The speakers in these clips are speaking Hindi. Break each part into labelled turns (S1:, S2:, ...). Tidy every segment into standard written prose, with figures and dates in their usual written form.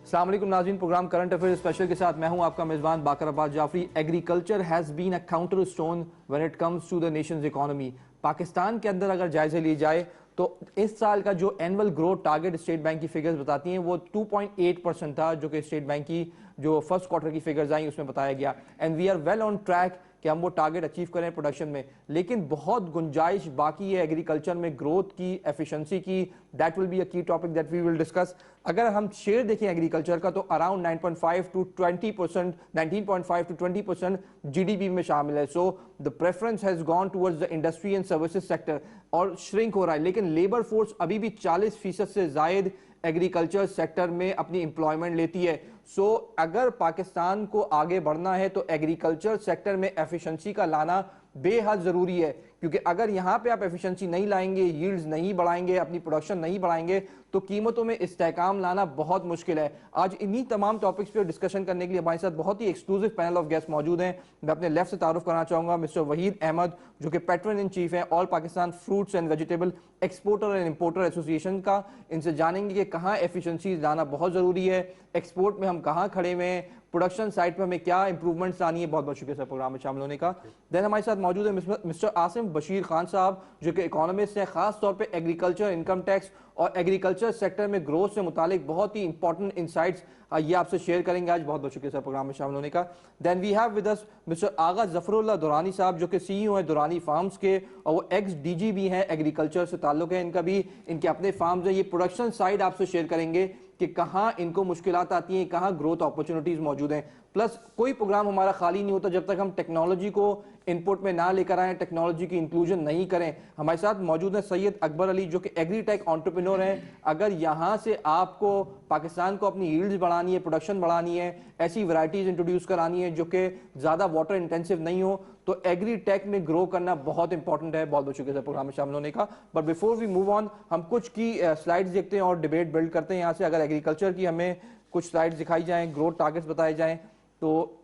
S1: अस्सलाम वालेकुम नाज़रीन, प्रोग्राम करंट अफेयर स्पेशल के साथ मैं हूं आपका मेज़बान Baqar Abbas Jafri. Agriculture has been a counter stone when it comes to the nations economy. Pakistan के अंदर अगर जायजे लिए जाए तो इस साल का जो annual growth target state Bank की फिगर्स बताती हैं वो 2.8% था, जो कि स्टेट बैंक की जो फर्स्ट क्वार्टर की फिगर्स आई उसमें बताया गया। And we are well on track कि हम वो टारगेट अचीव करें प्रोडक्शन में, लेकिन बहुत गुंजाइश बाकी है एग्रीकल्चर में ग्रोथ की, एफिशिएंसी की। That will be a key topic that we will discuss. अगर हम शेयर देखें एग्रीकल्चर का तो अराउंड 9.5 टू 20%, 19.5 टू 20% जीडीपी में शामिल है। So the preference has gone towards the industry and services sector और श्रिंक हो रहा है, लेकिन लेबर फोर्स अभी भी 40% से जायद एग्रीकल्चर सेक्टर में अपनी एम्प्लॉयमेंट लेती है। सो अगर पाकिस्तान को आगे बढ़ना है तो एग्रीकल्चर सेक्टर में एफिशिएंसी का लाना बेहद जरूरी है, क्योंकि अगर यहां पे आप एफिशिएंसी नहीं लाएंगे, यील्ड्स नहीं बढ़ाएंगे, अपनी प्रोडक्शन नहीं बढ़ाएंगे तो कीमतों में इस्तेहकाम लाना बहुत मुश्किल है। आज इन्हीं तमाम टॉपिक्स पे डिस्कशन करने के लिए हमारे साथ बहुत ही एक्सक्लूसिव पैनल ऑफ गेस्ट मौजूद हैं। मैं अपने लेफ्ट से तारुफ करना चाहूंगा मिस्टर वहीद अहमद, जो कि पैट्रन इन चीफ है all Pakistan fruits and vegetable exporter and importer association का। इनसे जानेंगे कि कहाँ एफिशिएंसी लाना बहुत जरूरी है, एक्सपोर्ट में हम कहाँ खड़े हुए हैं, प्रोडक्शन साइड पर हमें क्या इंप्रूवमेंट्स आनी है। बहुत बहुत शुक्रिया सर प्रोग्राम में शामिल होने का। देन हमारे साथ मौजूद है मिस्टर आसिम बशीर खान साहब, जो कि इकोनॉमिस्ट हैं, खास तौर पे एग्रीकल्चर, इनकम टैक्स और एग्रीकल्चर सेक्टर में ग्रोथ से मुतालिक बहुत ही इंपॉर्टेंट इंसाइट्स ये आपसे शेयर करेंगे आज। बहुत बहुत शुक्रिया सर प्रोग्राम में शामिल होने का। Then we have with us mister Agha Zafarullah Durrani sahab, जो कि सीईओ है दुरानी फार्म्स के और वो एक्स डीजी भी हैं, एग्रीकल्चर से ताल्लुक है इनका भी, इनके अपने फार्म्स हैं। ये प्रोडक्शन साइड आपसे शेयर करेंगे कि कहां इनको मुश्किलात आती हैं, कहां ग्रोथ अपॉर्चुनिटीज मौजूद हैं। प्लस कोई प्रोग्राम हमारा खाली नहीं होता जब तक हम टेक्नोलॉजी को इनपुट में ना लेकर आए, टेक्नोलॉजी की इंक्लूजन नहीं करें। हमारे साथ मौजूद है सैयद अकबर अली, जो कि एग्रीटेक एंटरप्रेन्योर हैं। अगर यहां से आपको पाकिस्तान को अपनी यील्ड्स बढ़ानी है, प्रोडक्शन बढ़ानी है, ऐसी वैरायटीज इंट्रोड्यूस करानी है जो कि ज्यादा वाटर इंटेंसिव नहीं हो, तो एग्रीटेक में ग्रो करना बहुत इंपॉर्टेंट है। बहुत बहुत शुक्रिया सर प्रोग्राम में शामिल होने का। But before we move on, हम कुछ की स्लाइड्स देखते हैं और डिबेट बिल्ड करते हैं यहाँ से। अगर एग्रीकल्चर की हमें कुछ स्लाइड्स दिखाई जाएं, ग्रोथ टारगेट्स बताए जाएं तो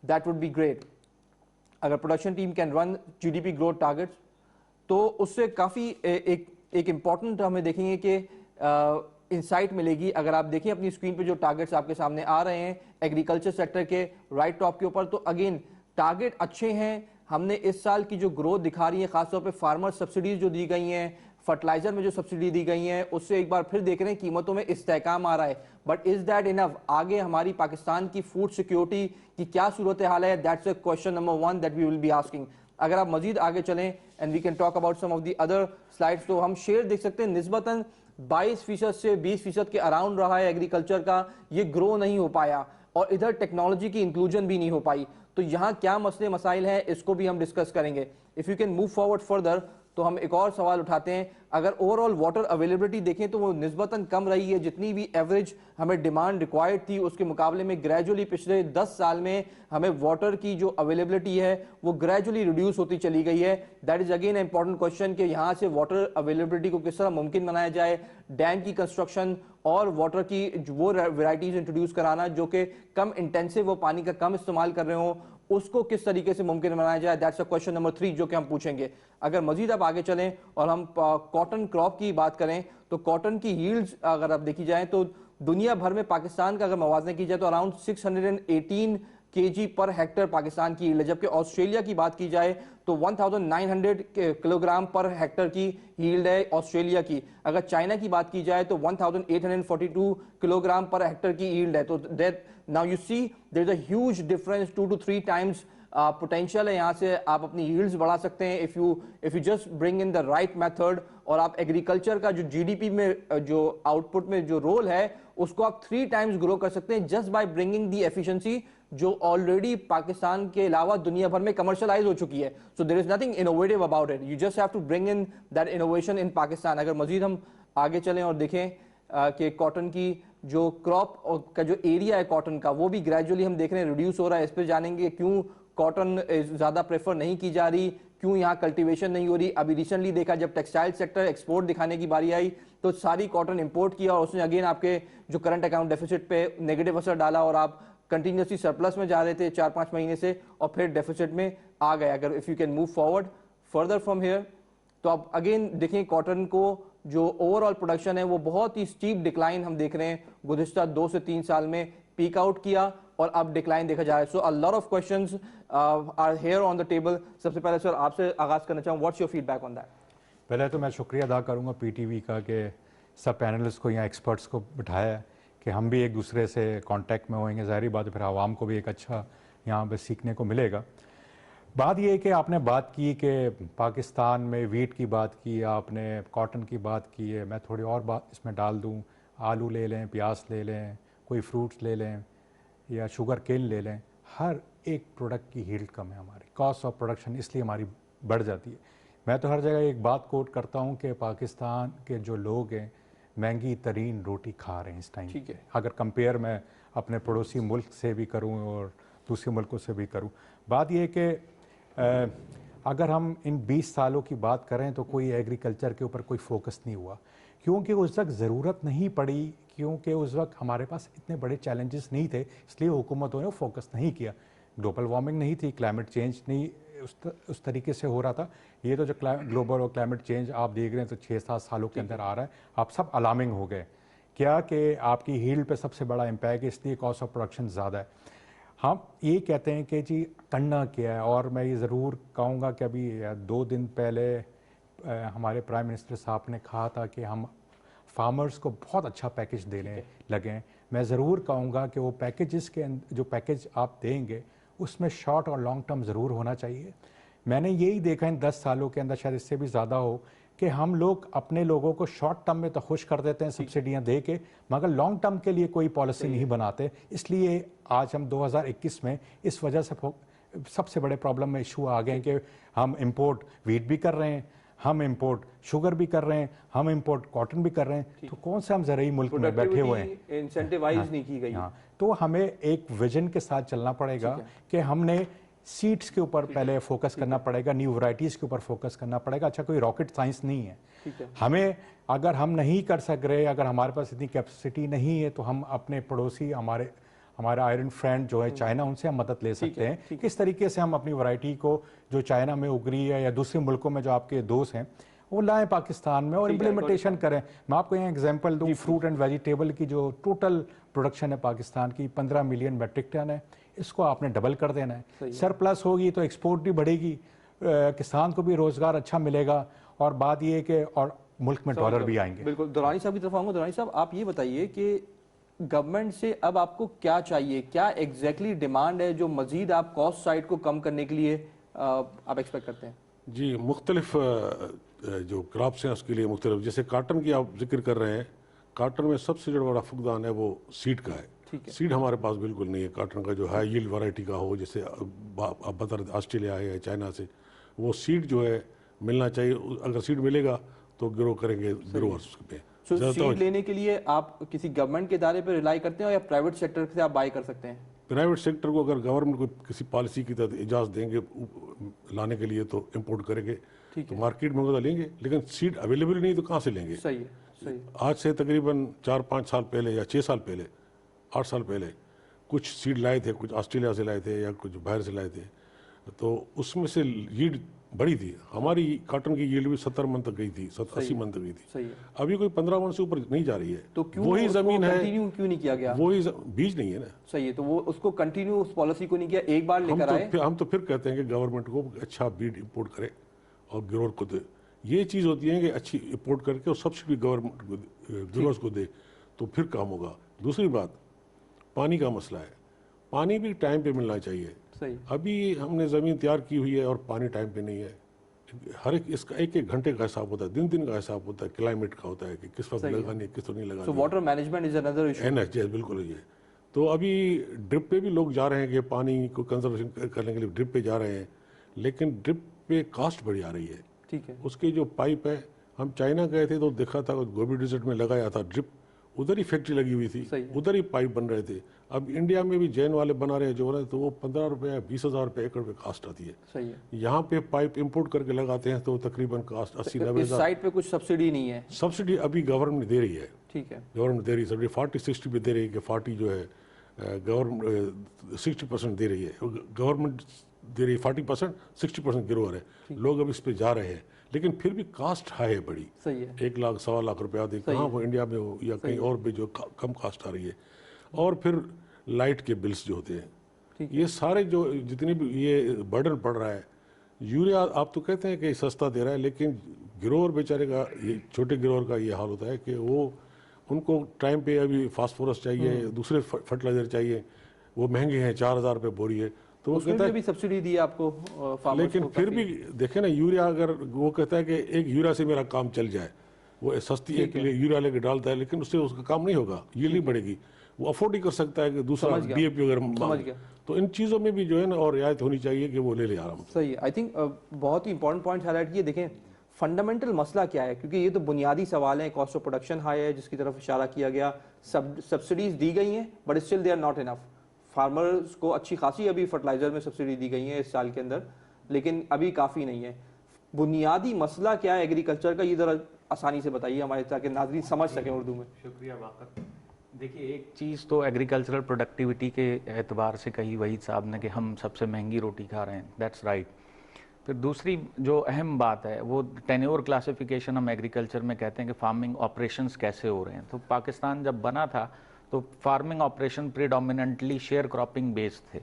S1: दैट वुड बी ग्रेट। अगर production team can run GDP growth targets तो उससे काफी एक इंपॉर्टेंट हमें देखेंगे कि इंसाइट मिलेगी। अगर आप देखें अपनी स्क्रीन पे जो टारगेट्स आपके सामने आ रहे हैं एग्रीकल्चर सेक्टर के राइट टॉप के ऊपर, तो अगेन टारगेट अच्छे हैं। हमने इस साल की जो ग्रोथ दिखा रही है, खासतौर पे फार्मर सब्सिडीज जो दी गई हैं, फर्टिलाइजर में जो सब्सिडी दी गई है, उससे एक बार फिर देख रहे हैं कीमतों में इस्तेहकाम आ रहा है। But is that enough? आगे हमारी पाकिस्तान की फूड सिक्योरिटी की क्या सूरत हाल है? That's question number 1 that we will be asking. अगर आप मजीद आगे चलें and we can talk about some of the other slides, तो हम शेयर देख सकते हैं निस्बतन 22% से 20% के अराउंड रहा है एग्रीकल्चर का, ये ग्रो नहीं हो पाया और इधर टेक्नोलॉजी की इंक्लूजन भी नहीं हो पाई। तो यहाँ क्या मसले मसाइल हैं इसको भी हम डिस्कस करेंगे। If you can move forward further, तो हम एक और सवाल उठाते हैं। अगर ओवरऑल वाटर अवेलेबिलिटी देखें तो वो निस्बतन कम रही है, जितनी भी एवरेज हमें डिमांड रिक्वायर्ड थी उसके मुकाबले में ग्रेजुअली पिछले 10 साल में हमें वाटर की जो अवेलेबिलिटी है वो ग्रेजुअली रिड्यूस होती चली गई है। That is again important question कि यहाँ से वाटर अवेलेबिलिटी को किस तरह मुमकिन बनाया जाए, डैम की कंस्ट्रक्शन और वाटर की वो वेराइटीज इंट्रोड्यूस कराना जो कि कम इंटेंसिव, वो पानी का कम इस्तेमाल कर रहे हो, उसको किस तरीके से मुमकिन बनाया जाए। दैट्स अ क्वेश्चन नंबर 3 जो कि हम पूछेंगे। अगर मजीद आप आगे चलें और हम कॉटन क्रॉप की बात करें तो कॉटन की यील्ड्स अगर आप देखी जाए तो दुनिया भर में पाकिस्तान का अगर मवाजने की जाए तो अराउंड 618 केजी पर हेक्टर पाकिस्तान की यील्ड है, जबकि ऑस्ट्रेलिया की बात की जाए तो 1900 किलोग्राम पर हेक्टर की यील्ड है ऑस्ट्रेलिया की। अगर चाइना की बात की जाए तो 1842 किलोग्राम पर हेक्टर की यील्ड है। तो that now you see there is a huge difference, 2 to 3 times potential है। यहाँ से आप अपनी यील्ड्स बढ़ा सकते हैं if you just bring in the right method. और आप एग्रीकल्चर का जो जीडीपी में जो आउटपुट में जो रोल है उसको आप 3 टाइम्स ग्रो कर सकते हैं just by bringing the efficiency जो ऑलरेडी पाकिस्तान के अलावा दुनिया भर में कमर्शलाइज हो चुकी है। So there is nothing innovative about it, you just have to bring in that innovation in Pakistan. अगर मजीद हम आगे चलें और देखें कि कॉटन की जो क्रॉप का जो एरिया है कॉटन का वो भी ग्रेजुअली हम देख रहे हैं रिड्यूस हो रहा है। इस पर जानेंगे क्यों कॉटन ज्यादा प्रेफर नहीं की जा रही, क्यों यहाँ कल्टीवेशन नहीं हो रही। अभी रिसेंटली देखा जब टेक्सटाइल सेक्टर एक्सपोर्ट दिखाने की बारी आई तो सारी कॉटन इंपोर्ट किया और उसने अगेन आपके जो करंट अकाउंट डेफिसिट पे नेगेटिव असर डाला और आप कंटिन्यूसली सरप्लस में जा रहे थे 4-5 महीने से और फिर डेफिसिट में आ गए। अगर if you can move forward further from here तो आप अगेन देखें कॉटन को जो ओवरऑल प्रोडक्शन है वो बहुत ही स्टीप डिक्लाइन हम देख रहे हैं, गुज़िश्ता 2 से 3 साल में पीक आउट किया और अब डिक्लाइन देखा जा रहा है। So a lot of questions are here on the table. सबसे पहले सर आपसे आगाज करना चाहूँ, what's your feedback on that?
S2: पहले तो मैं शुक्रिया अदा करूँगा पीटीवी का कि सब पैनलिस्ट को, यहाँ एक्सपर्ट्स को बिठाया है कि हम भी एक दूसरे से कांटेक्ट में होंगे। ज़ाहिर बात है फिर आवाम को भी एक अच्छा यहाँ पे सीखने को मिलेगा। बात ये है कि आपने बात की कि पाकिस्तान में वीट की बात की, आपने कॉटन की बात की है। मैं थोड़ी और बात इसमें डाल दूँ, आलू ले लें, प्याज ले लें, कोई फ्रूट्स ले लें या शुगर केन ले लें, हर एक प्रोडक्ट की यील्ड कम है। हमारी कॉस्ट ऑफ प्रोडक्शन इसलिए हमारी बढ़ जाती है। मैं तो हर जगह एक बात कोट करता हूँ कि पाकिस्तान के जो लोग हैं महंगी तरीन रोटी खा रहे हैं इस टाइम।
S1: ठीक है,
S2: अगर कंपेयर मैं अपने पड़ोसी मुल्क से भी करूँ और दूसरे मुल्कों से भी करूँ। बात यह कि अगर हम इन 20 सालों की बात करें तो कोई एग्रीकल्चर के ऊपर कोई फोकस नहीं हुआ, क्योंकि उस वक्त ज़रूरत नहीं पड़ी, क्योंकि उस वक्त हमारे पास इतने बड़े चैलेंजेस नहीं थे, इसलिए हुकूमतों ने फोकस नहीं किया। ग्लोबल वार्मिंग नहीं थी, क्लाइमेट चेंज नहीं उस तरीके से हो रहा था। ये तो जो ग्लोबल और क्लाइमेट चेंज आप देख रहे हैं तो 6-7 सालों के अंदर आ रहा है। आप सब अलार्मिंग हो गए क्या कि आपकी यील्ड पे सबसे बड़ा इम्पैक्ट है, इसलिए कॉस्ट ऑफ प्रोडक्शन ज़्यादा है। हम ये कहते हैं कि जी करना क्या है, और मैं ये ज़रूर कहूँगा कि अभी 2 दिन पहले हमारे प्राइम मिनिस्टर साहब ने कहा था कि हम फार्मर्स को बहुत अच्छा पैकेज देने लगे हैं। मैं ज़रूर कहूँगा कि वो पैकेजेस के जो पैकेज आप देंगे उसमें शॉर्ट और लॉन्ग टर्म ज़रूर होना चाहिए। मैंने यही देखा इन 10 सालों के अंदर, शायद इससे भी ज़्यादा हो, कि हम लोग अपने लोगों को शॉर्ट टर्म में तो खुश कर देते हैं सब्सिडियाँ दे के, मगर लॉन्ग टर्म के लिए कोई पॉलिसी नहीं बनाते। इसलिए आज हम 2021 में इस वजह से सबसे बड़े प्रॉब्लम में इशू आ गए हैं कि हम इंपोर्ट वीट भी कर रहे हैं, हम इंपोर्ट शुगर भी कर रहे हैं, हम इंपोर्ट कॉटन भी कर रहे हैं। तो कौन से हम ज़रूरी मुल्क में बैठे हुए हैं?
S1: इंसेंटिवाइज नहीं की गई।
S2: तो हमें एक विजन के साथ चलना पड़ेगा कि हमने सीड्स के ऊपर पहले फोकस करना पड़ेगा, न्यू वैरायटीज़ के ऊपर फोकस करना पड़ेगा। अच्छा, कोई रॉकेट साइंस नहीं है। हमें अगर हम नहीं कर सक रहे, अगर हमारे पास इतनी कैपेसिटी नहीं है, तो हम अपने पड़ोसी हमारे आयरन फ्रेंड जो है चाइना, उनसे हम मदद ले सकते हैं। किस तरीके से हम अपनी वैरायटी को जो चाइना में उगरी है या दूसरे मुल्कों में जो आपके दोस्त हैं वो लाएं पाकिस्तान में और इम्प्लीमेंटेशन करें। मैं आपको यहाँ एग्जांपल दूँ, फ्रूट एंड वेजिटेबल की जो टोटल प्रोडक्शन है पाकिस्तान की 15 मिलियन मेट्रिक टन है, इसको आपने डबल कर देना है। सरप्लस होगी तो एक्सपोर्ट भी बढ़ेगी, किसान को भी रोजगार अच्छा मिलेगा, और बात ये है कि और मुल्क में डॉलर भी आएंगे।
S1: बिल्कुल। दुरानी साहब की तरफ आऊंगा। दुरानी साहब, आप ये बताइए कि गवर्नमेंट से अब आपको क्या चाहिए, क्या एग्जैक्टली डिमांड है जो मजीद आप कॉस्ट साइड को कम करने के लिए आप एक्सपेक्ट करते हैं?
S3: जी, मुख्तलिफ जो क्रॉप्स हैं उसके लिए मुख्तलिफ, जैसे काटन की आप जिक्र कर रहे हैं, काटन में सबसे जो बड़ा फुकदान है वो सीड का है। सीड हमारे पास बिल्कुल नहीं है काटन का, जो हाई यील्ड वैरायटी का हो, जैसे आप बता रहे ऑस्ट्रेलिया है या चाइना से, वो सीड जो है मिलना चाहिए। अगर सीड मिलेगा तो ग्रो करेंगे ग्रोअर्स पे।
S1: सीड लेने के लिए आप किसी गवर्नमेंट के इदारे पर रिलाई करते हैं या प्राइवेट सेक्टर से आप बाय कर सकते हैं?
S3: प्राइवेट सेक्टर को अगर गवर्नमेंट को किसी पॉलिसी की तहत इजाज़त देंगे लाने के लिए तो इंपोर्ट करेंगे, तो मार्केट में तो लेंगे, लेकिन सीड अवेलेबल नहीं तो कहाँ से लेंगे?
S1: सही है, सही।
S3: आज से तकरीबन 4-5 साल पहले या 6 साल पहले, 8 साल पहले कुछ सीड लाए थे, कुछ ऑस्ट्रेलिया से लाए थे या कुछ बाहर से लाए थे, तो उसमें से यील्ड बड़ी थी। हमारी काटन की यील्ड भी 70 मन तक गई थी, 80 मन तक गई थी। अभी कोई 15 मन से ऊपर नहीं जा रही है।
S1: तो क्यों वही जमीन है, कंटिन्यू क्यों नहीं किया गया?
S3: वही बीज नहीं है ना।
S1: सही है, तो वो उसको कंटिन्यू उस पॉलिसी को नहीं किया, एक बार लेकर आए।
S3: हम तो फिर कहते हैं कि गवर्नमेंट को अच्छा बीज इंपोर्ट करे और ग्रोअर को दे। ये चीज़ होती है कि अच्छी इंपोर्ट करके और सब्सिडी गवर्नमेंट को ग्रोअर्स को दे तो फिर काम होगा। दूसरी बात, पानी का मसला है, पानी भी टाइम पे मिलना चाहिए।
S1: सही।
S3: अभी हमने ज़मीन तैयार की हुई है और पानी टाइम पे नहीं है। हर एक इसका एक घंटे का हिसाब होता है, दिन का हिसाब होता है, क्लाइमेट का होता है कि किस वक्त लगानी है, किस वक्त नहीं लगानी।
S1: So water management is another issue.
S3: बिल्कुल ये। तो अभी ड्रिप पे भी लोग जा रहे हैं कि पानी को कंजर्वेशन करने के लिए ड्रिप पे जा रहे हैं, लेकिन ड्रिप पे कॉस्ट बढ़ जा रही है।
S1: ठीक है।
S3: उसके जो पाइप है, हम चाइना गए थे तो देखा था गोबी डिजर्ट में लगाया था ड्रिप, उधर ही फैक्ट्री लगी हुई थी, उधर ही पाइप बन रहे थे। अब इंडिया में भी जैन वाले बना रहे हैं जो रहे, तो वो 15 रुपये 20,000 रुपये एकड़ पे कास्ट आती है।
S1: सही है।
S3: यहाँ पे पाइप इंपोर्ट करके लगाते हैं तो तकरीबन कास्ट 80-90 हज़ार।
S1: साइड पे कुछ सब्सिडी नहीं है?
S3: सब्सिडी अभी गवर्नमेंट दे रही है।
S1: ठीक है,
S3: गवर्नमेंट दे रही है सब्सिडी, 40-60 पे दे रही है कि 40 जो है गवर्नमेंट 60% दे रही है, गवर्नमेंट दे रही है 40%, 60% गिरोवर है, लोग अब इस पे जा रहे हैं, लेकिन फिर भी कास्ट हाई है बड़ी।
S1: सही है।
S3: 1 लाख 1.25 लाख रुपया दे, कहाँ वो इंडिया में हो या कहीं और भी जो कम कास्ट आ रही है। और फिर लाइट के बिल्स जो होते हैं, ये सारे जो जितनी भी ये बर्डन पड़ रहा है, यूरिया आप तो कहते हैं कि सस्ता दे रहा है, लेकिन गिरोवर बेचारे का, ये छोटे गिरोवर का ये हाल होता है कि वो उनको टाइम पे अभी फास्फोरस चाहिए, दूसरे फर्टिलाइजर चाहिए, वो महंगे हैं, 4,000 रुपये बोरी है, तो वो कहता है
S1: भी सब्सिडी दी आपको फार्मर्स
S3: लेकिन
S1: को
S3: फिर भी देखे ना, यूरिया अगर वो कहता है कि एक यूरिया से मेरा काम चल जाए, वो सस्ती एक यूरिया लेके डालता है, लेकिन उससे उसका काम नहीं होगा, ये नहीं बढ़ेगी, वो अफोर्ड ही कर सकता है कि दूसरा DAP वगैरह। तो इन चीज़ों में भी जो है ना और रियायत होनी चाहिए कि वो ले ले आराम से।
S1: सही है। आई थिंक बहुत ही इंपॉर्टेंट पॉइंट हाईलाइट किए। देखें फंडामेंटल मसला क्या है, क्योंकि ये तो बुनियादी सवाल है। कॉस्ट ऑफ प्रोडक्शन हाई है जिसकी तरफ इशारा किया गया, सब्सिडीज दी गई हैं but still they are not enough. Farmers को अच्छी खासी अभी फर्टिलाइजर में सब्सिडी दी गई है इस साल के अंदर, लेकिन अभी काफ़ी नहीं है। बुनियादी मसला क्या है एग्रीकल्चर का, ये ज़रा आसानी से बताइए हमारे, ताकि नाज़रीन समझ सकें उर्दू में।
S4: शुक्रिया बाकर। देखिए, एक चीज़ तो एग्रीकल्चरल प्रोडक्टिविटी के एतबार से कही वहीद साहब ने कि हम सबसे महंगी रोटी खा रहे हैं, दैट्स राइट। फिर दूसरी जो अहम बात है वो टेन्योर क्लासिफिकेशन हम एग्रीकल्चर में कहते हैं कि फार्मिंग ऑपरेशंस कैसे हो रहे हैं। तो पाकिस्तान जब बना था तो farming operation predominantly share cropping based थे।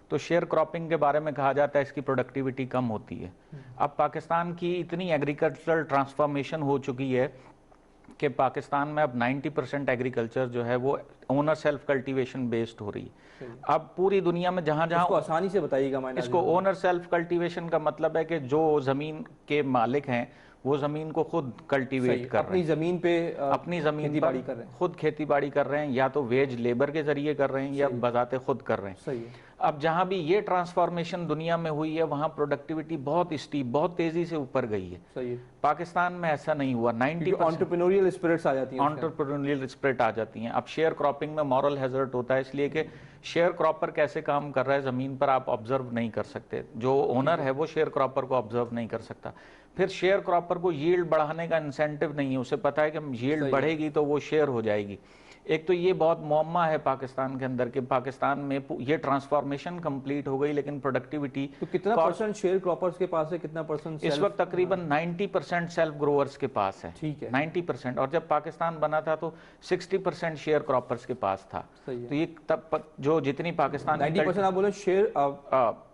S4: तो शेयर क्रॉपिंग के बारे में कहा जाता है इसकी प्रोडक्टिविटी कम होती है। अब पाकिस्तान की इतनी एग्रीकल्चरल ट्रांसफॉर्मेशन हो चुकी है कि पाकिस्तान में अब 90% एग्रीकल्चर जो है वो ओनर सेल्फ कल्टीवेशन बेस्ड हो रही है। अब पूरी दुनिया में जहां जहां,
S1: आसानी से बताइएगा।
S4: इसको ओनर सेल्फ कल्टीवेशन का मतलब है कि जो जमीन के मालिक हैं वो जमीन को खुद कल्टीवेट कर रहे हैं,
S1: अपनी जमीन पे
S4: अपनी जमीन पर कर रहे हैं, खुद खेती बाड़ी कर रहे हैं, या तो वेज लेबर के जरिए कर रहे हैं या बजाते खुद कर रहे हैं।
S1: सही है।
S4: अब जहां भी ये ट्रांसफॉर्मेशन दुनिया में हुई है वहां प्रोडक्टिविटी बहुत स्टीप, बहुत तेजी से ऊपर गई है।
S1: सही है।
S4: पाकिस्तान में ऐसा नहीं हुआ। 90%
S1: एंटरप्रेन्योरियल स्पिरिट्स आ जाती हैं,
S4: एंटरप्रेन्योरियल स्पिरिट आ जाती हैं। अब शेयर क्रॉपिंग में मॉरल हैजर्ड होता है, इसलिए कि शेयर क्रॉपर कैसे काम कर रहा है जमीन पर आप ऑब्जर्व नहीं कर सकते, जो ओनर है वो शेयर क्रॉपर को ऑब्जर्व नहीं कर सकता। फिर शेयर क्रॉपर को यील्ड बढ़ाने का इंसेंटिव नहीं है, उसे पता है कि यील्ड बढ़ेगी तो वो शेयर हो जाएगी। एक तो ये बहुत मुअम्मा है पाकिस्तान के अंदर कि पाकिस्तान में ये ट्रांसफॉर्मेशन कंप्लीट हो गई लेकिन प्रोडक्टिविटी
S1: तो कितना परसेंट शेयर क्रॉपर्स के पास है, कितना परसेंट
S4: इस वक्त तकरीबन 90% सेल्फ ग्रोवर्स के पास है।
S1: ठीक है,
S4: 90%। और जब पाकिस्तान बना था तो 60% शेयर क्रॉपर्स के पास था। तो ये तब जो जितनी पाकिस्तान
S1: 90% आप बोले शेयर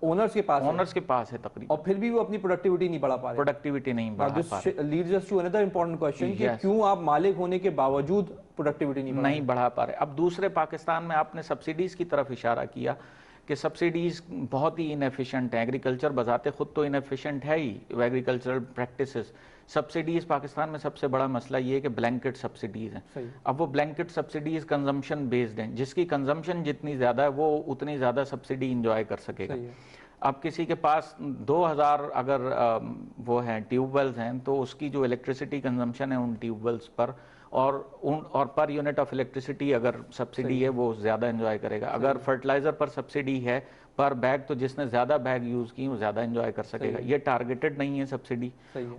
S1: ओनर्स के पास,
S4: ओनर्स के पास है तकरीबन,
S1: और फिर भी वो अपनी प्रोडक्टिविटी नहीं बढ़ा पा रहे।
S4: प्रोडक्टिविटी नहीं बढ़ा पा रहे।
S1: Leads us to another important question कि क्यों आप मालिक होने के बावजूद प्रोडक्टिविटी नहीं
S4: बढ़ा पा रहे। अब दूसरे पाकिस्तान में आपने सब्सिडीज की तरफ इशारा किया कि सब्सिडीज बहुत ही इनएफिशिएंट है। एग्रीकल्चर बजाते खुद तो इनएफिशिएंट है ही, एग्रीकल्चरल प्रैक्टिसेस। सब्सिडीज पाकिस्तान में सबसे बड़ा मसला ये है कि ब्लैंकेट सब्सिडीज हैं। अब वो ब्लैंकेट सब्सिडीज कंजम्पशन बेस्ड हैं, जिसकी कंजम्पशन जितनी ज्यादा है वो उतनी ज्यादा सब्सिडी इंजॉय कर सकेगा। अब किसी के पास 2000 अगर वो हैं ट्यूबवेल्स हैं तो उसकी जो इलेक्ट्रिसिटी कंजम्पशन है उन ट्यूबवेल्स पर और पर यूनिट ऑफ इलेक्ट्रिसिटी अगर सब्सिडी है वो ज्यादा एंजॉय करेगा। अगर फर्टिलाइजर पर सब्सिडी है पर बैग तो जिसने ज्यादा बैग यूज की वो ज्यादा एंजॉय कर सकेगा। ये टारगेटेड नहीं है सब्सिडी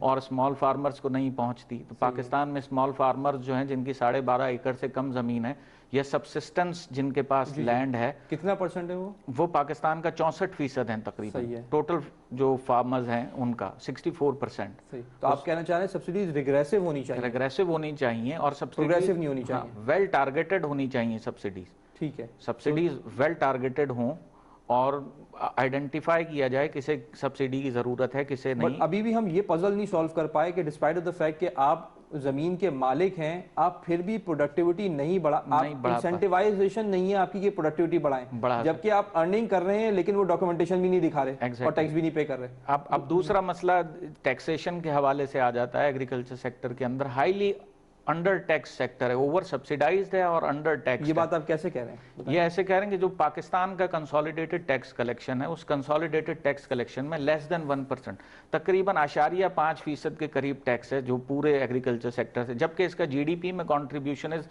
S4: और स्मॉल फार्मर्स को नहीं पहुंचती। तो पाकिस्तान में स्मॉल फार्मर्स जो हैं जिनकी 12.5 एकड़ से कम जमीन है या सब्सिस्टेंस जिनके पास लैंड है,
S1: कितना परसेंट है वो
S4: पाकिस्तान का 64% है तकरीबन। टोटल जो फार्मर्स हैं उनका 64%।
S1: तो आप कहना चाह रहे हैं सब्सिडीज रिग्रेसिव होनी चाहिए?
S4: रिग्रेसिव होनी चाहिए और
S1: प्रोग्रेसिव नहीं होनी चाहिए,
S4: वेल टारगेटेड होनी चाहिए सब्सिडीज।
S1: ठीक है,
S4: सब्सिडीज वेल टारगेटेड हों और आइडेंटिफाई किया जाए किसे सब्सिडी की जरूरत है किसे नहीं।
S1: अभी भी हम ये पजल नहीं सॉल्व कर पाए कि डिस्पाइट ऑफ द फैक्ट कि आप जमीन के मालिक हैं, आप फिर भी प्रोडक्टिविटी नहीं बढ़ा, आप इंसेंटिवाइजेशन नहीं है आपकी कि प्रोडक्टिविटी बढ़ाएं, जबकि आप अर्निंग कर रहे हैं लेकिन वो डॉक्यूमेंटेशन भी नहीं दिखा रहे और टैक्स भी नहीं पे कर रहे।
S4: अब दूसरा मसला टैक्सेशन के हवाले से आ जाता है। एग्रीकल्चर सेक्टर के अंदर हाईली अंडर टैक्स सेक्टर है, ओवर सब्सिडाइज्ड है और अंडर टैक्स।
S1: ये बात आप कैसे कह रहे हैं?
S4: ये ऐसे कह रहे हैं कि जो पाकिस्तान का कंसोलिडेटेड टैक्स कलेक्शन है उस कंसोलिडेटेड टैक्स कलेक्शन में लेस देन 1%, तकरीबन 0.5% के करीब टैक्स है जो पूरे एग्रीकल्चर सेक्टर से, जबकि इसका जीडीपी में कंट्रीब्यूशन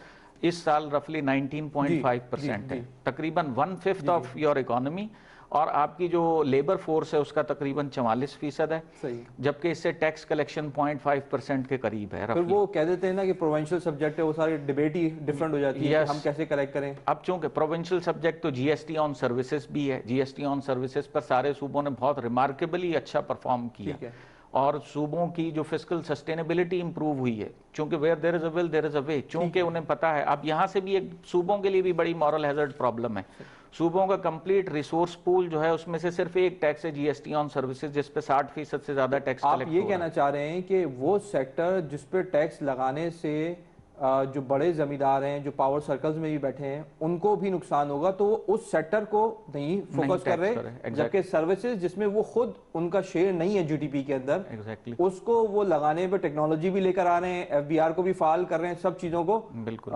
S4: इस साल रफली 19.5% है, तकरीबन 1/5 ऑफ योर इकोनॉमी। और आपकी जो लेबर फोर्स है उसका तकरीबन 44% है,
S1: सही।
S4: जबकि इससे टैक्स कलेक्शन 0.5% के करीब है।
S1: फिर वो कह देते हैं ना कि प्रोविंशियल सब्जेक्ट है, वो सारी डिबेट ही डिफरेंट हो जाती है कि हम कैसे कलेक्ट करें।
S4: अब चूंकि प्रोविंशियल सब्जेक्ट तो जीएसटी ऑन सर्विसेज भी है, जीएसटी ऑन सर्विसेज पर सारे सूबों ने बहुत रिमार्केबली अच्छा परफॉर्म किया और सूबों की जो फिस्कल सस्टेनेबिलिटी इंप्रूव हुई है, चूंकि where there is a will there is a way, चूंकि उन्हें पता है। अब यहाँ से भी एक सूबों के लिए भी बड़ी मॉरल हैजर्ड प्रॉब्लम है। सूबों का कंप्लीट रिसोर्स पूल जो है उसमें से सिर्फ एक टैक्स है जीएसटी ऑन सर्विसेज, जिस पे 60% से ज्यादा टैक्स
S1: आप
S4: कलेक्ट
S1: ये
S4: हो रहा
S1: कहना चाह रहे हैं कि वो सेक्टर जिस पे टैक्स लगाने से जो बड़े जमींदार हैं, जो पावर सर्कल्स में भी बैठे हैं, उनको भी नुकसान होगा, तो वो उस सेक्टर को नहीं फोकस कर रहे, जबकि सर्विसेज जिसमें वो खुद उनका शेयर नहीं है जीडीपी के अंदर, उसको वो लगाने पे टेक्नोलॉजी भी लेकर आ रहे हैं, एफबीआर को भी फाल कर रहे हैं, सब चीजों को बिल्कुल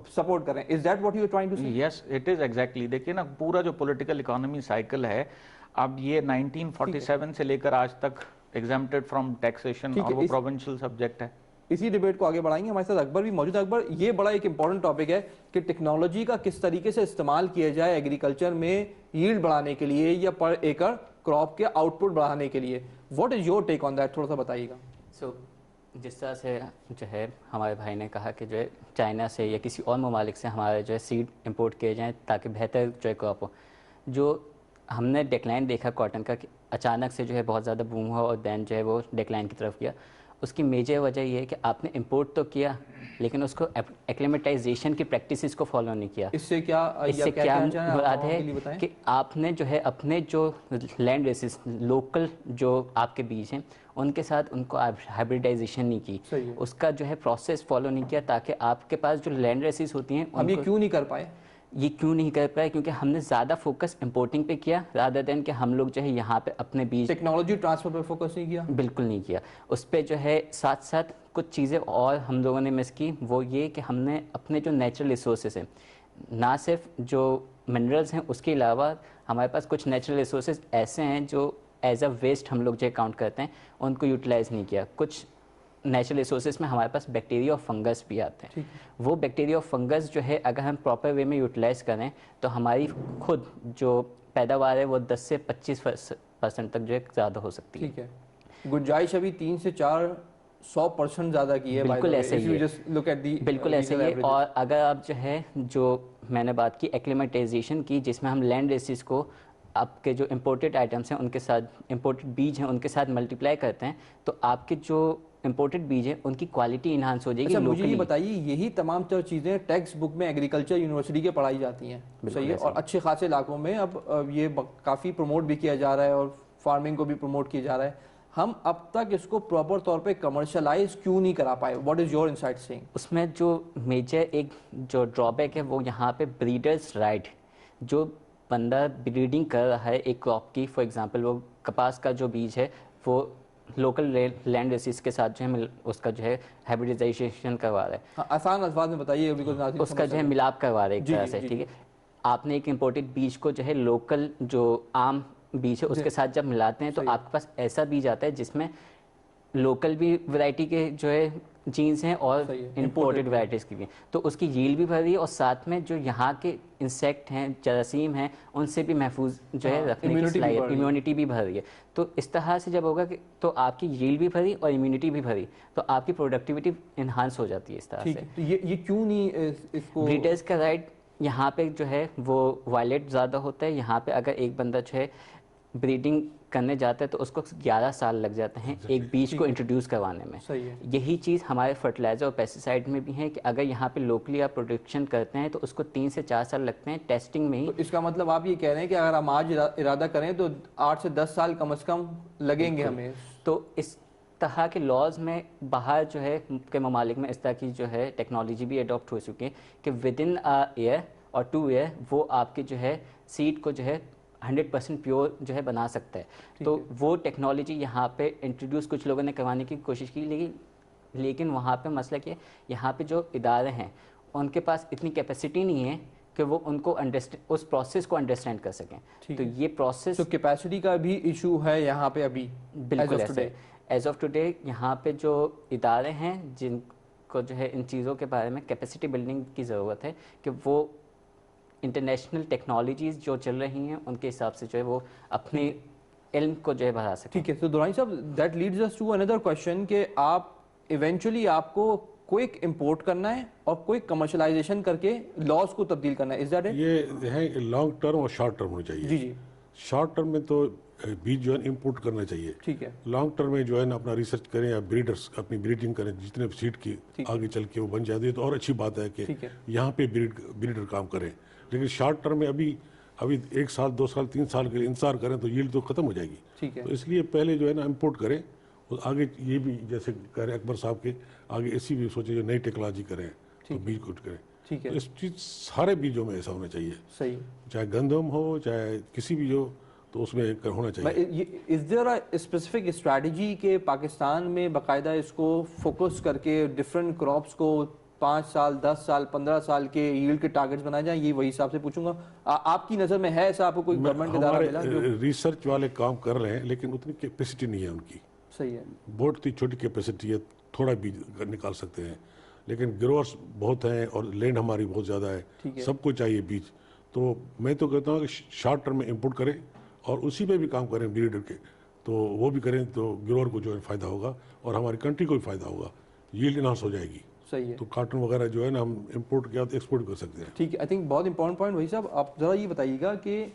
S1: सपोर्ट कर रहे हैं। Is that what you are trying to say?
S4: Yes, it is exactly. देखिए ना, पूरा जो पॉलिटिकल इकोनॉमी साइकिल है, अब ये 1947 से लेकर आज तक एग्जेम्प्टेड फ्रॉम टैक्सेशन और वो प्रोविंशियल सब्जेक्ट है।
S1: इसी डिबेट को आगे बढ़ाएंगे। हमारे साथ अकबर भी मौजूद है। अकबर, ये बड़ा एक इंपॉर्टेंट टॉपिक है कि टेक्नोलॉजी का किस तरीके से इस्तेमाल किया जाए एग्रीकल्चर में यील्ड बढ़ाने के लिए या पर एकड़ क्रॉप के आउटपुट बढ़ाने के लिए। What is your take on that, थोड़ा सा बताइएगा।
S5: जिस तरह से जो है हमारे भाई ने कहा कि जो है चाइना से या किसी और ममालिक से हमारे जो है सीड इंपोर्ट किए जाएँ ताकि बेहतर जो है क्रॉप हो। जो हमने डिक्लाइन देखा कॉटन का कि अचानक से जो है बहुत ज़्यादा बूम हुआ और दैन जो है वो डिक्लाइन की तरफ गया, उसकी मेजर वजह ये है कि आपने इंपोर्ट तो किया लेकिन उसको एक्लेमेटाइजेशन की प्रैक्टिसेस को फॉलो नहीं किया।
S1: इससे क्या
S5: मुराद है कि आपने जो है अपने जो लैंड रेसिस लोकल जो आपके बीज हैं उनके साथ उनको हाइब्रिडाइजेशन नहीं की, उसका जो है प्रोसेस फॉलो नहीं किया, ताकि आपके पास जो लैंड रेसिस होती हैं
S1: हम ये क्यों नहीं कर पाए?
S5: ये क्यों नहीं कर पाए? क्योंकि हमने ज़्यादा फोकस इंपोर्टिंग पे किया रादर देन कि हम लोग जो है यहाँ पे अपने बीज
S1: टेक्नोलॉजी ट्रांसफर पे फोकस नहीं किया।
S5: बिल्कुल नहीं किया। उस पर जो है साथ साथ कुछ चीज़ें और हम लोगों ने मिस की, वो ये कि हमने अपने जो नेचुरल रिसोर्सेज हैं, ना सिर्फ जो मिनरल्स हैं उसके अलावा हमारे पास कुछ नेचुरल रिसोर्सेज ऐसे हैं जो एज अ वेस्ट हम लोग जो काउंट करते हैं, उनको यूटिलाइज़ नहीं किया। कुछ नेचुरल रिसोर्सेज में हमारे पास बैक्टीरिया और फंगस भी आते हैं। वो बैक्टीरिया और फंगस जो है अगर हम प्रॉपर वे में यूटिलाइज करें तो हमारी खुद जो पैदावार है वो 10 से 25% तक जो है ज़्यादा हो सकती है।
S1: ठीक है, गुंजाइश अभी 3 से 400% ज़्यादा की है।
S5: बिल्कुल ऐसे ही है, बिल्कुल ऐसे ही है। और अगर आप जो है जो मैंने बात की एक्लेमेटाइजेशन की, जिसमें हम लैंड रेसिस को आपके जो इंपोर्टेड आइटम्स हैं उनके साथ, इंपोर्टेड बीज हैं उनके साथ मल्टीप्लाई करते हैं, तो आपके जो इंपोर्टेड बीज है उनकी क्वालिटी इन्हांस हो जाएगी।
S1: अच्छा, मुझे ये बताइए, यही तमाम चीज़ें टेक्स्ट बुक में एग्रीकल्चर यूनिवर्सिटी के पढ़ाई जाती हैं, सही है, और अच्छे खासे इलाकों में अब ये काफ़ी प्रमोट भी किया जा रहा है और फार्मिंग को भी प्रमोट किया जा रहा है। हम अब तक इसको प्रॉपर तौर पे कमर्शलाइज क्यों नहीं करा पाए? What is your insight saying?
S5: उसमें जो मेजर एक जो ड्रॉबैक है वो यहाँ पे ब्रीडर्स राइट, जो बंदा ब्रीडिंग कर रहा है एक क्रॉप की, फॉर एग्जांपल वो कपास का जो बीज है वो लोकल लैंड रेसिस के साथ जो है उसका जो है हाइब्रिडाइजेशन करवा रहा है।
S1: हाँ, आसान अल्फाज में बताइए,
S5: उसका जो है मिलाप करवा रहे हैं एक तरह से। ठीक है, आपने एक इंपोर्टेड बीज को जो है लोकल जो आम बीज है उसके साथ जब मिलाते हैं तो आपके पास ऐसा बीज आता है जिसमें लोकल भी वैरायटी के जो है जीन्स हैं और इंपोर्टेड वैराइटीज की भी, तो उसकी यील्ड भी बढ़ रही है और साथ में जो यहाँ के इंसेक्ट हैं, जरासीम हैं, उनसे भी महफूज जो है रखने की इम्यूनिटी भी बढ़ रही है। तो इस तरह से जब होगा कि तो आपकी यील्ड भी भरी और इम्यूनिटी भी भरी, तो आपकी प्रोडक्टिविटी इन्हांस हो जाती है इस तरह से।
S1: तो ये क्यों नहीं इसको
S5: ब्रीडर्स का राइट यहाँ पे जो है वो वायलेट ज़्यादा होता है। यहाँ पे अगर एक बंदा जो है ब्रीडिंग करने जाता है तो उसको 11 साल लग जाते हैं एक बीज को इंट्रोड्यूस करवाने में। यही चीज़ हमारे फर्टिलाइजर और पेस्टिसाइड में भी है कि अगर यहाँ पे लोकली आप प्रोडक्शन करते हैं तो उसको 3 से 4 साल लगते हैं टेस्टिंग में ही।
S1: तो इसका मतलब आप ये कह रहे हैं कि अगर हम आज इरादा करें तो 8 से 10 साल कम से कम लगेंगे हमें।
S5: तो इस तरह के लॉज में बाहर जो है के ममालिक में इस तरह की जो है टेक्नोलॉजी भी अडॉप्ट हो चुकी है कि विद इन अ ईयर और 2 ईयर वो आपके जो है सीड को जो है 100% प्योर जो है बना सकता है। तो वो टेक्नोलॉजी यहाँ पे इंट्रोड्यूस कुछ लोगों ने करवाने की कोशिश की, लेकिन वहाँ पे मसला क्या है, यहाँ पे जो इदारे हैं उनके पास इतनी कैपेसिटी नहीं है कि वो उनको उस प्रोसेस को अंडरस्टैंड कर सकें। तो ये प्रोसेस,
S1: तो कैपेसिटी का भी इशू है यहाँ पे अभी।
S5: बिल्कुल ऐसे एज ऑफ टुडे यहाँ पे जो इदारे हैं जिनको जो है इन चीज़ों के बारे में कैपेसिटी बिल्डिंग की ज़रूरत है कि वो इंटरनेशनल टेक्नोलॉजीज़ जो चल रही हैं उनके हिसाब से जो है वो अपने इल्म को जो है बढ़ा सकते हैं।
S1: ठीक है, तो दुरानी साहब, that leads us to another question कि आप इवेंचुअली आपको क्विक इंपोर्ट करना है और क्विक कमर्शलाइजेशन करके लॉस को तब्दील करना है, इज दैट इट?
S3: ये है लॉन्ग टर्म और शॉर्ट टर्म होना चाहिए।
S1: जी जी,
S3: शॉर्ट टर्म में तो बीज जो है इंपोर्ट करना चाहिए।
S1: ठीक है,
S3: लॉन्ग टर्म में जो है ना अपना रिसर्च करें या ब्रीडर्स अपनी ब्रीडिंग करें, जितने सीड की आगे चल के वो बन जाती है तो और अच्छी बात है कि यहाँ पे ब्रीडर काम करें। लेकिन शॉर्ट टर्म में अभी 1 साल 2 साल 3 साल के लिए इंतजार करें तो यील्ड तो खत्म हो जाएगी।
S1: ठीक है,
S3: तो इसलिए पहले जो है ना इंपोर्ट करें और आगे ये भी जैसे कह रहे अकबर साहब के आगे ऐसी भी सोचे जो नई टेक्नोलॉजी करें तो बीज कुछ करें।
S1: ठीक है,
S3: तो इस चीज सारे बीजों में ऐसा होना चाहिए,
S1: सही।
S3: चाहे गंदम हो चाहे किसी भी हो तो उसमें होना चाहिए।
S1: Is there a specific strategy के पाकिस्तान में बाकायदा इसको फोकस करके डिफरेंट क्रॉप्स को 5 साल 10 साल 15 साल के यील्ड के टारगेट्स बनाए जाएं? ये वही हिसाब से पूछूंगा, आपकी नज़र में है ऐसा? आपको कोई गवर्नमेंट का इदारा मिला जो
S3: रिसर्च वाले काम कर रहे हैं लेकिन उतनी कैपेसिटी नहीं है उनकी।
S1: सही है,
S3: बहुत ही छोटी कैपेसिटी है, थोड़ा बीज निकाल सकते हैं लेकिन ग्रोअर्स बहुत हैं और लैंड हमारी बहुत ज़्यादा है, सबको चाहिए बीज। तो मैं तो कहता हूँ कि शॉर्ट टर्म में इंपोर्ट करें और उसी पे भी काम करें ब्रीडर के, तो वो भी करें तो ग्रोअर को जो है फ़ायदा होगा और हमारी कंट्री को भी फ़ायदा होगा, यील्ड इनहांस हो जाएगी।
S1: सही है।
S3: तो कॉटन वगैरह जो है ना हम इंपोर्ट किया तो एक्सपोर्ट कर सकते हैं।
S1: ठीक है, आई थिंक बहुत इंपॉर्टेंट पॉइंट वही साहब, आप ज़रा ये बताइएगा कि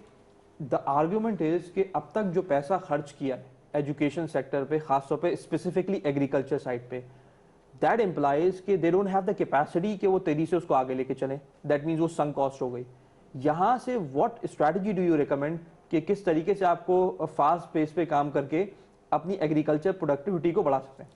S1: द आर्ग्यूमेंट इज़ कि अब तक जो पैसा खर्च किया है एजुकेशन सेक्टर पे, खासतौर पे स्पेसिफिकली एग्रीकल्चर साइड पे, दैट इम्प्लाइज कि they don't have the capacity कि वो तेजी से उसको आगे लेके चलें, दैट मीन्स वो संक कॉस्ट हो गई। यहाँ से what strategy do you recommend कि किस तरीके से आपको फास्ट पेस पे काम करके अपनी एग्रीकल्चर प्रोडक्टिविटी को बढ़ा सकते हैं?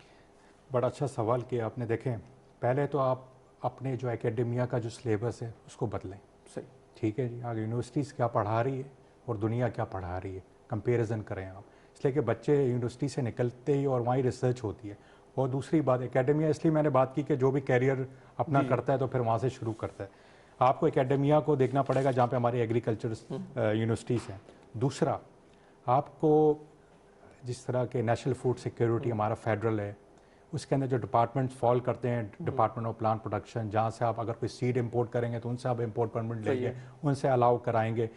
S2: बड़ा अच्छा सवाल किया आपने। देखें, पहले तो आप अपने जो एकेडमिया का जो सिलेबस है उसको बदलें।
S1: सही,
S2: ठीक है जी, आगे यूनिवर्सिटीज़ क्या पढ़ा रही है और दुनिया क्या पढ़ा रही है, कंपैरिजन करें आप, इसलिए कि बच्चे यूनिवर्सिटी से निकलते ही और वहीं रिसर्च होती है। और दूसरी बात, एकेडमिया इसलिए मैंने बात की कि जो भी कैरियर अपना करता है तो फिर वहाँ से शुरू करता है। आपको एकेडमिया को देखना पड़ेगा जहाँ पे हमारी एग्रीकल्चर यूनिवर्सिटीज़ हैं। दूसरा, आपको जिस तरह के नेशनल फूड सिक्योरिटी हमारा फेडरल है, उसके अंदर जो डिपार्टमेंट्स फॉल करते हैं, डिपार्टमेंट ऑफ प्लांट प्रोडक्शन, जहाँ से आप अगर कोई सीड इंपोर्ट करेंगे तो उनसे आप इंपोर्ट परमिट लेंगे, उनसे अलाउ कराएंगे।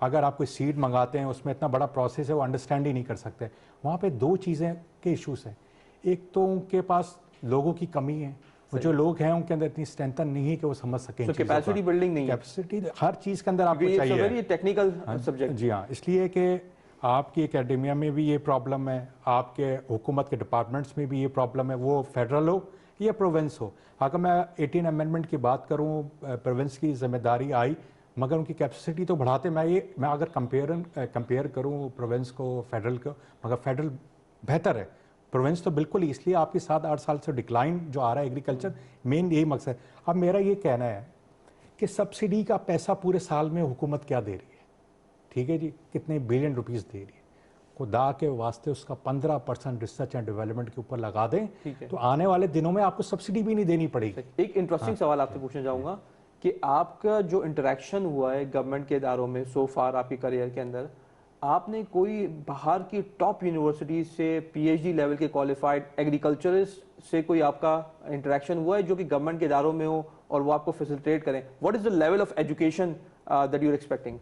S2: अगर आप कोई सीड मंगाते हैं उसमें इतना बड़ा प्रोसेस है, वो अंडरस्टैंड ही नहीं कर सकते। वहाँ पे 2 चीज़ें के इश्यूज़ हैं। एक तो उनके पास लोगों की कमी है, वो जो लोग हैं उनके अंदर इतनी स्ट्रेंथ नहीं है कि वो समझ सकें।
S1: कैपेसिटी बिल्डिंग नहीं है,
S2: कैपेसिटी हर चीज़ के अंदर आपको चाहिए,
S1: वेरी टेक्निकल सब्जेक्ट।
S2: जी हाँ, इसलिए कि आपकी एकेडमिया में भी ये प्रॉब्लम है, आपके हुकूमत के डिपार्टमेंट्स में भी ये प्रॉब्लम है, वो फेडरल हो या प्रोविंस हो। अगर मैं 18 अमेंडमेंट की बात करूँ, प्रोविंस की जिम्मेदारी आई, मगर उनकी कैपेसिटी तो बढ़ाते। मैं अगर कंपेयर करूँ प्रोविंस को फेडरल को, मगर फेडरल बेहतर है, प्रोविंस तो बिल्कुल ही। इसलिए आपके 7-8 साल से डिक्लाइन जो आ रहा है एग्रीकल्चर, मेन यही मकसद। अब मेरा ये कहना है कि सब्सिडी का पैसा पूरे साल में हुकूमत क्या दे रही है, ठीक है जी, कितने बिलियन रुपीस दे रही है, खुदा के वास्ते उसका 15% रिसर्च एंड डेवलपमेंट के ऊपर लगा दें, तो आने वाले दिनों में आपको सब्सिडी भी नहीं देनी पड़ेगी।
S1: एक इंटरेस्टिंग सवाल आपसे पूछना चाहूँगा कि आपका जो इंटरेक्शन हुआ है गवर्नमेंट के इदारों में सो फार आपकी करियर के अंदर, आपने कोई बाहर की टॉप यूनिवर्सिटी से PhD लेवल के क्वालिफाइड एग्रीकल्चरिस्ट से कोई आपका इंटरेक्शन हुआ है जो कि गवर्नमेंट के इदारों में हो और वो आपको फैसिलिटेट करें? What is the level of education that you are expecting?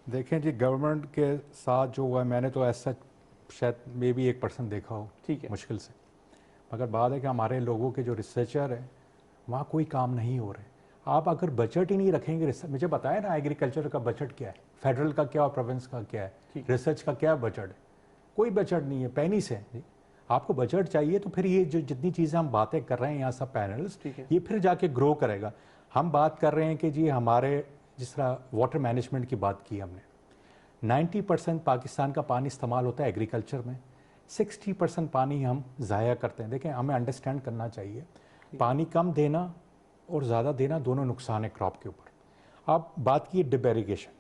S2: देखें जी, गवर्नमेंट के साथ जो हुआ है, मैंने तो ऐसा शायद मे भी 1% देखा हो,
S1: ठीक है,
S2: मुश्किल से। मगर बात है कि हमारे लोगों के जो रिसर्चर हैं वहाँ कोई काम नहीं हो रहे। आप अगर बजट ही नहीं रखेंगे, मुझे बताया ना एग्रीकल्चर का बजट क्या है, फेडरल का क्या और प्रोविंस का क्या है, रिसर्च का क्या बजट है, कोई बजट नहीं है, पैनी से। आपको बजट चाहिए तो फिर ये जो जितनी चीज़ें हम बातें कर रहे हैं यहाँ सब पैनल्स, ये फिर जाके ग्रो करेगा। हम बात कर रहे हैं कि जी हमारे जिस तरह वाटर मैनेजमेंट की बात की हमने, 90% पाकिस्तान का पानी इस्तेमाल होता है एग्रीकल्चर में, 60% पानी हम ज़ाया करते हैं। देखें, हमें अंडरस्टैंड करना चाहिए, पानी कम देना और ज़्यादा देना दोनों नुकसान है क्रॉप के ऊपर। अब बात की डिप इरिगेशन,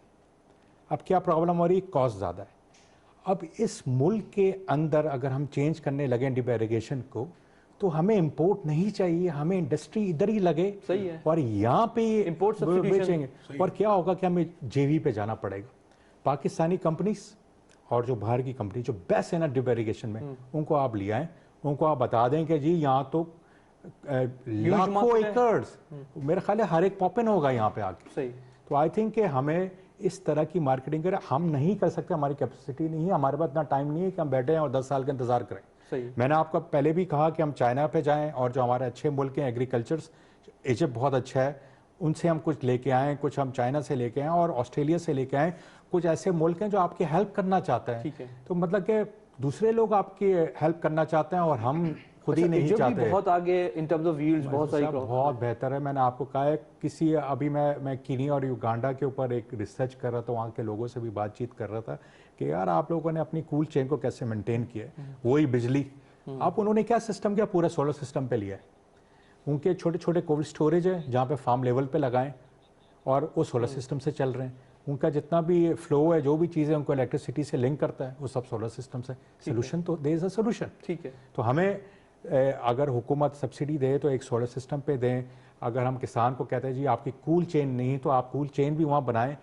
S2: अब क्या प्रॉब्लम हो रही है, कॉस्ट ज़्यादा है। अब इस मुल्क के अंदर अगर हम चेंज करने लगे डिप इरिगेशन को, तो हमें इंपोर्ट नहीं चाहिए, हमें इंडस्ट्री इधर ही लगे।
S1: सही है,
S2: और यहाँ पे
S1: इंपोर्ट
S2: बेचेंगे, और क्या होगा कि हमें JV पे जाना पड़ेगा। पाकिस्तानी कंपनीज और जो बाहर की कंपनी जो बेस्ट है ना डिप इरिगेशन में, उनको आप ले आएँ, उनको आप बता दें कि जी यहाँ तो लाखों एकड़, मेरे ख्याल है हर एक पॉपिन होगा यहाँ पे आके।
S1: सही।
S2: तो आई थिंक कि हमें इस तरह की मार्केटिंग करें, हम नहीं कर सकते, हमारी कैपेसिटी नहीं है, हमारे पास इतना टाइम नहीं है कि हम बैठे हैं और 10 साल का इंतजार करें।
S1: सही।
S2: मैंने आपको पहले भी कहा कि हम चाइना पे जाएं और जो हमारे अच्छे मुल्क हैं एग्रीकल्चर्स, इजिप्ट बहुत अच्छा है, उनसे हम कुछ लेके आएँ, कुछ हम चाइना से लेके आएँ और ऑस्ट्रेलिया से लेके आएँ। कुछ ऐसे मुल्क हैं जो आपकी हेल्प करना चाहते हैं।
S1: ठीक है।
S2: तो मतलब कि दूसरे लोग आपकी हेल्प करना चाहते हैं और हम खुद ही नहीं
S1: इजिप्ट भी
S2: चाहते।
S1: बहुत आगे इन टर्म्स ऑफ यील्ड्स, बहुत सारी क्रॉप
S2: बहुत बेहतर है। मैंने आपको कहा है किसी अभी मैं कीनिया और युगांडा के ऊपर एक रिसर्च कर रहा था, वहाँ के लोगों से भी बातचीत कर रहा था कि यार आप लोगों ने अपनी कूल चेन को कैसे मेंटेन किया है, वही बिजली। अब उन्होंने क्या सिस्टम किया, पूरा सोलर सिस्टम पे लिया है। उनके छोटे छोटे कोल्ड स्टोरेज है जहाँ पे फार्म लेवल पे लगाएं और वो सोलर सिस्टम से चल रहे हैं। उनका जितना भी फ्लो है, जो भी चीज़ें उनको इलेक्ट्रिसिटी से लिंक करता है, वो सब सोलर सिस्टम से। सोल्यूशन तो देयर इज अ सोल्यूशन।
S1: ठीक है।
S2: तो हमें अगर हुकूमत सब्सिडी दे तो एक सोलर सिस्टम पे दें। अगर हम किसान को कहते हैं जी आपकी कूल चेन नहीं, तो आप कूल चेन भी वहाँ बनाएं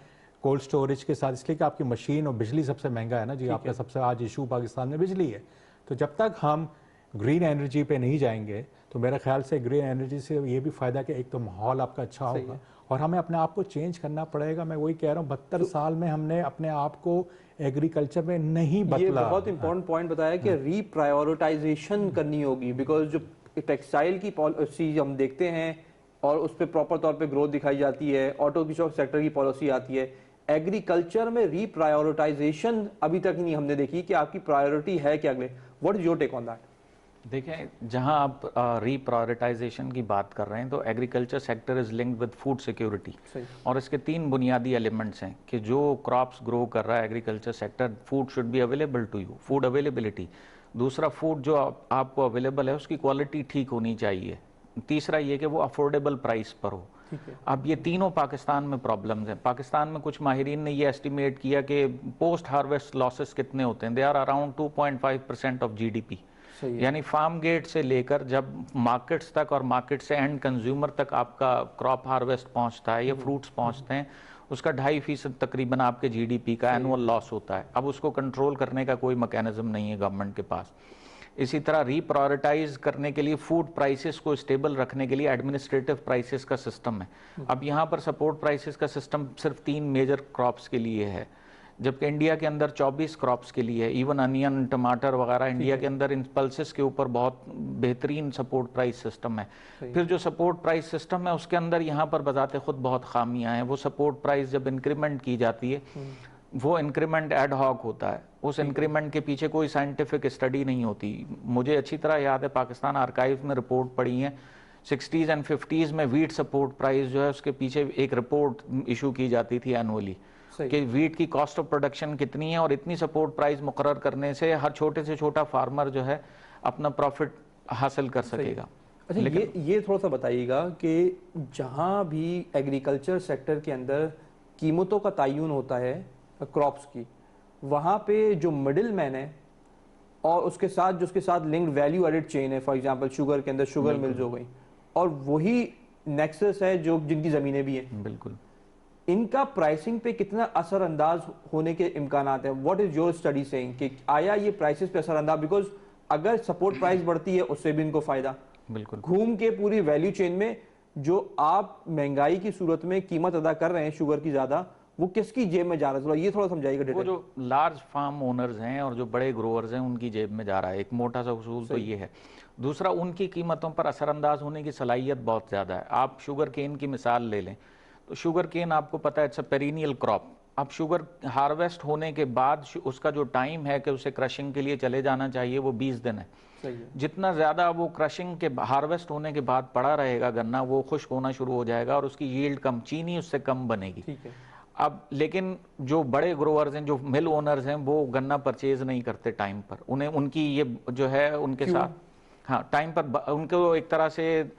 S2: कोल्ड स्टोरेज के साथ, इसलिए कि आपकी मशीन और बिजली सबसे महंगा है ना जी। आपका सबसे आज इशू पाकिस्तान में बिजली है। तो जब तक हम ग्रीन एनर्जी पे नहीं जाएंगे तो मेरे ख्याल से ग्रीन एनर्जी से ये भी फायदा कि एक तो माहौल आपका अच्छा होगा और हमें अपने आप को चेंज करना पड़ेगा। मैं वही कह रहा हूँ 72 साल में हमने अपने आप को एग्रीकल्चर में नहीं बदला।
S1: ये बहुत इंपॉर्टेंट पॉइंट बताया कि रीप्रायोरिटाइजेशन करनी होगी, बिकॉज जो टेक्सटाइल की पॉलिसी हम देखते हैं और उस पर प्रॉपर तौर पे ग्रोथ दिखाई जाती है, ऑटो सेक्टर की पॉलिसी आती है, एग्रीकल्चर में रीप्रायोरिटाइजेशन अभी तक नहीं हमने देखी कि आपकी प्रायोरिटी है क्या अगले। What is your take on that?
S4: देखें, जहां आप रीप्रायोरिटाइजेशन की बात कर रहे हैं तो agriculture sector is linked with food security, और इसके 3 बुनियादी एलिमेंट्स हैं कि जो क्रॉप्स ग्रो कर रहा है agriculture sector, food should be available to you, food availability. दूसरा, फूड जो आपको अवेलेबल है उसकी क्वालिटी ठीक होनी चाहिए। तीसरा ये कि वो अफोर्डेबल प्राइस पर हो। अब ये तीनों पाकिस्तान में प्रॉब्लम्स हैं। पाकिस्तान में कुछ माहिरीन ने ये एस्टिमेट किया कि पोस्ट हार्वेस्ट लॉसेस कितने होते हैं, they are around 2.5% of GDP. यानी फार्म गेट से लेकर जब मार्केट्स तक और मार्केट से एंड कंज्यूमर तक आपका क्रॉप हार्वेस्ट पहुंचता है या फ्रूट्स पहुंचते हैं, उसका 2.5% तकरीबन आपके जीडीपी का एनुअल लॉस होता है। अब उसको कंट्रोल करने का कोई मैकेनिज्म नहीं है गवर्नमेंट के पास। इसी तरह रीप्रायोरिटाइज करने के लिए फूड प्राइसेस को स्टेबल रखने के लिए एडमिनिस्ट्रेटिव प्राइसेस का सिस्टम है। अब यहाँ पर सपोर्ट प्राइसेस का सिस्टम सिर्फ 3 मेजर क्रॉप्स के लिए है, जबकि इंडिया के अंदर 24 क्रॉप्स के लिए है। इवन अनियन, टमाटर वगैरह इंडिया के अंदर इन पल्सेस के ऊपर बहुत बेहतरीन सपोर्ट प्राइस सिस्टम है। फिर जो सपोर्ट प्राइस सिस्टम है उसके अंदर यहाँ पर बजाते खुद बहुत खामियां हैं। वो सपोर्ट प्राइस जब इंक्रीमेंट की जाती है वो इंक्रीमेंट एड हॉक होता है, उस इंक्रीमेंट के पीछे कोई साइंटिफिक स्टडी नहीं होती। मुझे अच्छी तरह याद है, पाकिस्तान आर्काइव में रिपोर्ट पढ़ी है 60s एंड 50s में वीट सपोर्ट प्राइस जो है उसके पीछे एक रिपोर्ट इशू की जाती थी एनुअली कि वीट की कॉस्ट ऑफ प्रोडक्शन कितनी है और इतनी सपोर्ट प्राइस मुकर्रर करने से हर छोटे से छोटा फार्मर जो है अपना प्रॉफिट हासिल कर सकेगा।
S1: अच्छा, ये थोड़ा सा बताइएगा कि जहां भी एग्रीकल्चर सेक्टर के अंदर कीमतों का तयन होता है क्रॉप्स की, वहां पे जो मिडिल मैन है और उसके साथ लिंक्ड वैल्यू एडेड चेन है, फॉर एग्जांपल शुगर के अंदर शुगर मिल्स हो गई, और वही नेक्सस है जो जिनकी जमीनें भी हैं,
S4: बिल्कुल,
S1: इनका प्राइसिंग पे कितना असरअंदाज होने के इम्कानात है? What is your study saying कि आया ये प्राइसेस पे असरअंदाज? बिकॉज अगर सपोर्ट प्राइस बढ़ती है उससे भी इनको फायदा,
S4: बिल्कुल
S1: घूम के पूरी वैल्यू चेन में जो आप महंगाई की सूरत में कीमत अदा कर रहे हैं शुगर की ज्यादा, वो किसकी जेब में जा रहा है? ये थोड़ा समझाइएगा।
S4: वो जो लार्ज फार्म ओनर्स हैं और जो बड़े ग्रोअर्स हैं उनकी जेब में जा रहा है, एक मोटा सा उसूल तो ये है। दूसरा, उनकी कीमतों पर असरअंदाज होने की सलाहियत बहुत ज़्यादा है। आप शुगर केन की मिसाल ले लें तो शुगर केन आपको पता है इट्स अ पेरिनियल क्रॉप। अब शुगर हार्वेस्ट होने के बाद उसका जो टाइम है कि उसे क्रशिंग के लिए चले जाना चाहिए वो 20 दिन है। जितना ज़्यादा वो क्रशिंग के हार्वेस्ट होने के बाद पड़ा रहेगा गन्ना, वो खुश्क होना शुरू हो जाएगा और उसकी यील्ड कम, चीनी उससे कम बनेगी। अब लेकिन जो बड़े ग्रोअर्स हैं, जो मिल ओनर्स हैं, वो गन्ना परचेज नहीं करते टाइम पर। उन्हें उनकी ये जो है उनके साथ, हाँ, टाइम पर उनको एक तरह से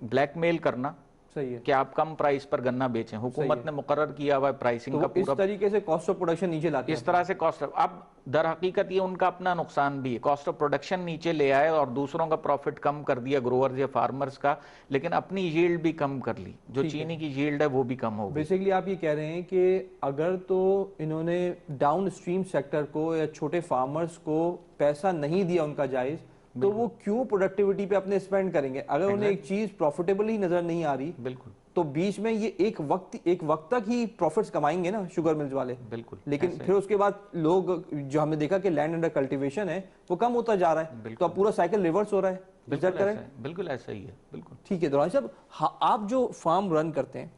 S4: ब्लैकमेल करना
S1: सही है
S4: कि आप कम प्राइस पर गन्ना बेचें। हुकूमत ने मुकर्रर किया हुआ प्राइसिंग का पूरा,
S1: इस तरीके से कॉस्ट ऑफ प्रोडक्शन नीचे लाते हैं।
S4: इस तरह से कॉस्ट, अब दर हकीकत ये उनका अपना नुकसान भी है। कॉस्ट ऑफ प्रोडक्शन नीचे ले आए और दूसरों का प्रॉफिट कम कर दिया, ग्रोअर्स या फार्मर्स का, लेकिन अपनी यील्ड भी कम कर ली, जो चीनी की यील्ड है वो भी कम हो गई।
S1: बेसिकली आप ये कह रहे हैं कि अगर तो इन्होंने डाउन स्ट्रीम सेक्टर को या छोटे फार्मर्स को पैसा नहीं दिया उनका जायज, तो वो क्यों प्रोडक्टिविटी पे अपने स्पेंड करेंगे? अगर उन्हें एक चीज प्रॉफिटेबल ही नजर नहीं आ रही,
S4: बिल्कुल,
S1: तो बीच में ये एक वक्त तक ही प्रॉफिट्स कमाएंगे ना शुगर मिल्स वाले,
S4: बिल्कुल।
S1: लेकिन फिर उसके बाद लोग, जो हमने देखा कि लैंड अंडर कल्टीवेशन है वो कम होता जा रहा है, तो अब पूरा साइकिल रिवर्स हो रहा है।
S4: बिल्कुल ऐसा ही है, बिल्कुल
S1: ठीक है। दुरानी साहब, आप जो फार्म रन करते हैं,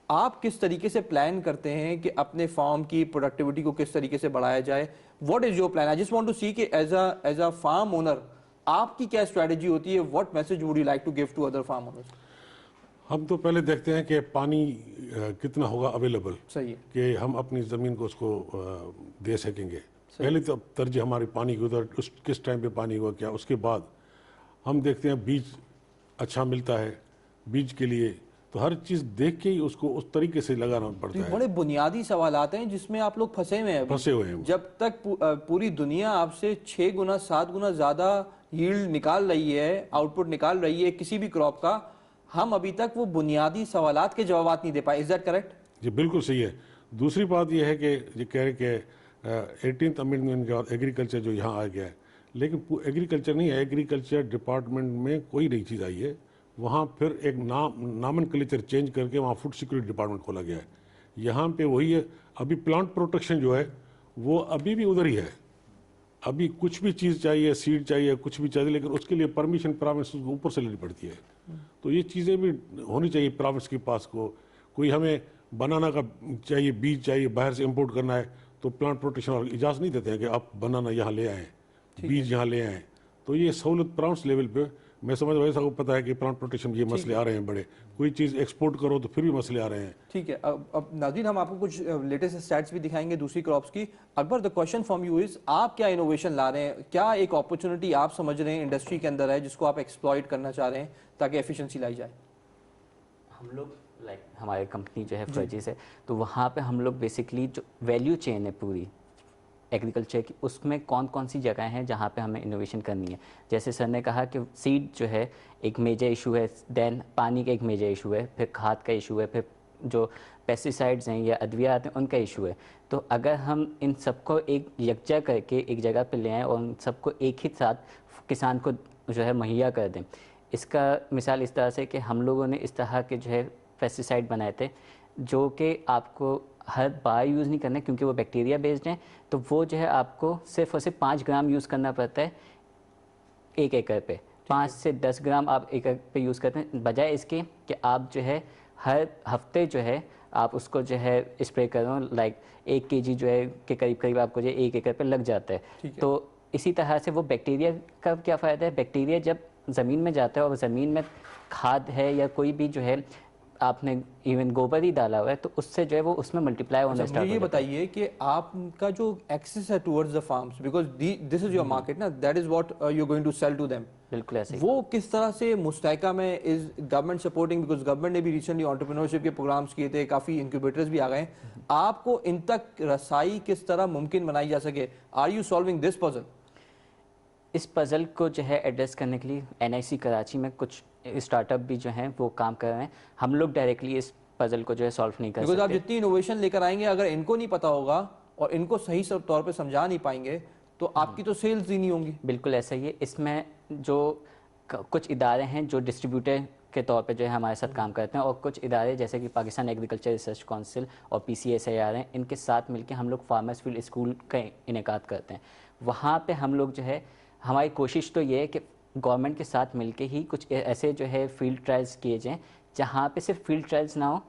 S1: आप किस तरीके से प्लान करते हैं कि अपने फार्म की प्रोडक्टिविटी को किस तरीके से बढ़ाया जाए? What is your plan? I just want to see कि एज अ फार्म ओनर आपकी क्या स्ट्रेटजी होती है? What message would you like to give to other farm owners?
S3: हम तो पहले देखते हैं कि पानी कितना होगा अवेलेबल,
S1: सही है
S3: कि हम अपनी ज़मीन को उसको दे सकेंगे। पहले तो तरजीह हमारी पानी की, उधर उस किस टाइम पे पानी हुआ क्या। उसके बाद हम देखते हैं बीज अच्छा मिलता है, बीज के लिए तो हर चीज़ देख के ही उसको उस तरीके से लगाना पड़ता
S1: तो
S3: है।
S1: बड़े बुनियादी सवालात हैं जिसमें आप लोग फंसे हुए हैं अभी।
S3: फंसे हुए हैं।
S1: जब तक पूरी दुनिया आपसे 6 गुना 7 गुना ज्यादा यील्ड निकाल रही है, आउटपुट निकाल रही है किसी भी क्रॉप का, हम अभी तक वो बुनियादी सवालात के जवाब नहीं दे पाए। Is that correct?
S3: जी बिल्कुल सही है। दूसरी बात यह है कि ये कह रहे कि 18th अमेंडमेंट के बाद एग्रीकल्चर जो यहाँ आ गया है, लेकिन एग्रीकल्चर नहीं है, एग्रीकल्चर डिपार्टमेंट में कोई नई चीज़ आई है। वहाँ फिर एक नामनक्लेचर चेंज करके वहाँ फूड सिक्योरिटी डिपार्टमेंट खोला गया है। यहाँ पे वही है। अभी प्लांट प्रोटेक्शन जो है वो अभी भी उधर ही है। अभी कुछ भी चीज़ चाहिए, सीड चाहिए, कुछ भी चाहिए, लेकिन उसके लिए परमिशन प्रोविंस को ऊपर से लेनी पड़ती है। तो ये चीज़ें भी होनी चाहिए प्रोविंस के पास को। कोई हमें बनाना का चाहिए, बीज चाहिए, बाहर से इंपोर्ट करना है, तो प्लांट प्रोटेक्शन वाले इजाज़त नहीं देते हैं कि आप बनाना यहाँ ले आएँ, बीज यहाँ ले आएँ। तो ये सहूलत प्रोविंस लेवल पे, मैं समझ रहा हूँ, पता है कि प्लांट प्रोटेक्शन ये मसले आ रहे हैं बड़े। कोई चीज़ एक्सपोर्ट करो तो फिर भी मसले आ रहे हैं।
S1: ठीक है। अब नाज़रीन, हम आपको कुछ लेटेस्ट स्टैट्स भी दिखाएंगे दूसरी क्रॉप्स की। Akbar, the question from you is, आप क्या इनोवेशन ला रहे हैं? क्या एक अपॉर्चुनिटी आप समझ रहे हैं इंडस्ट्री के अंदर है जिसको आप एक्सप्लॉइट करना चाह रहे हैं ताकि एफिशिएंसी लाई जाए?
S5: हम लोग हमारी कंपनी जो है फ्रजीज है, तो वहाँ पे हम लोग बेसिकली जो वैल्यू चेन है पूरी एग्रीकल्चर की, उसमें कौन कौन सी जगह हैं जहाँ पे हमें इनोवेशन करनी है। जैसे सर ने कहा कि सीड जो है एक मेजर इशू है, देन पानी का एक मेजर इशू है, फिर खाद का इशू है, फिर जो पेस्टिसाइड्स हैं या अद्वियात हैं उनका इशू है। तो अगर हम इन सबको एक यकजा करके एक जगह पे ले आएँ और उन सबको एक ही साथ किसान को जो है मुहैया कर दें। इसका मिसाल इस तरह से कि हम लोगों ने इस तरह के जो है पेस्टिसाइड बनाए थे जो कि आपको हर बार यूज़ नहीं करना क्योंकि वो बैक्टीरिया बेस्ड हैं, तो वो जो है आपको सिर्फ और सिर्फ 5 ग्राम यूज़ करना पड़ता है 1 एकड़ पे। 5 से 10 ग्राम आप एकड़ पे यूज़ करते हैं, बजाय इसके कि आप जो है हर हफ्ते जो है आप उसको जो है स्प्रे करो। 1 kg जो है के करीब करीब आपको जो 1 एकड़ पे लग जाता है। तो इसी तरह से वो बैक्टीरिया का क्या फ़ायदा है, बैक्टीरिया जब ज़मीन में जाता है और ज़मीन में खाद है या कोई भी जो है आपने इवन गोबर ही डाला हुआ है, तो उससे जो है वो उसमें मल्टीप्लाई होना स्टार्ट हो जाता है।
S1: ये बताइए कि आपका जो एक्सेस है towards the farms, because this is your market ना, that is what you are going to sell to them.
S5: बिल्कुल ऐसे ही।
S1: वो किस तरह से मुस्तहकम है? Is government supporting? Because government ने भी रिसेंटली एंटरप्रेन्योरशिप के प्रोग्राम्स किए थे, काफी इंक्यूबेटर्स भी आ गए। आपको इन तक रसाई किस तरह मुमकिन बनाई जा सके? Are you solving this puzzle?
S5: इस पजल को जो है एड्रेस करने के लिए NIC कराची में कुछ स्टार्टअप भी जो हैं वो काम कर रहे हैं। हम लोग डायरेक्टली इस पजल को जो है सॉल्व नहीं कर सकते।
S1: आप जितनी इनोवेशन लेकर आएंगे, अगर इनको नहीं पता होगा और इनको सही तौर पे समझा नहीं पाएंगे तो आपकी तो सेल्स ही नहीं होंगी।
S5: बिल्कुल ऐसा ही है। इसमें जो कुछ इदारे हैं जो डिस्ट्रीब्यूटर के तौर पे जो है हमारे साथ काम करते हैं, और कुछ इदारे जैसे कि पाकिस्तान एग्रीकल्चर रिसर्च काउंसिल और PCSIR हैं, इनके साथ मिलकर हम लोग फार्मर्स फील्ड स्कूल का इनेकाद करते हैं। वहाँ पे हम लोग जो है, हमारी कोशिश तो ये है कि गवर्नमेंट के साथ मिलके ही कुछ ऐसे जो है फील्ड ट्रायल्स किए जाएँ जहाँ पे सिर्फ फील्ड ट्रायल्स ना हो,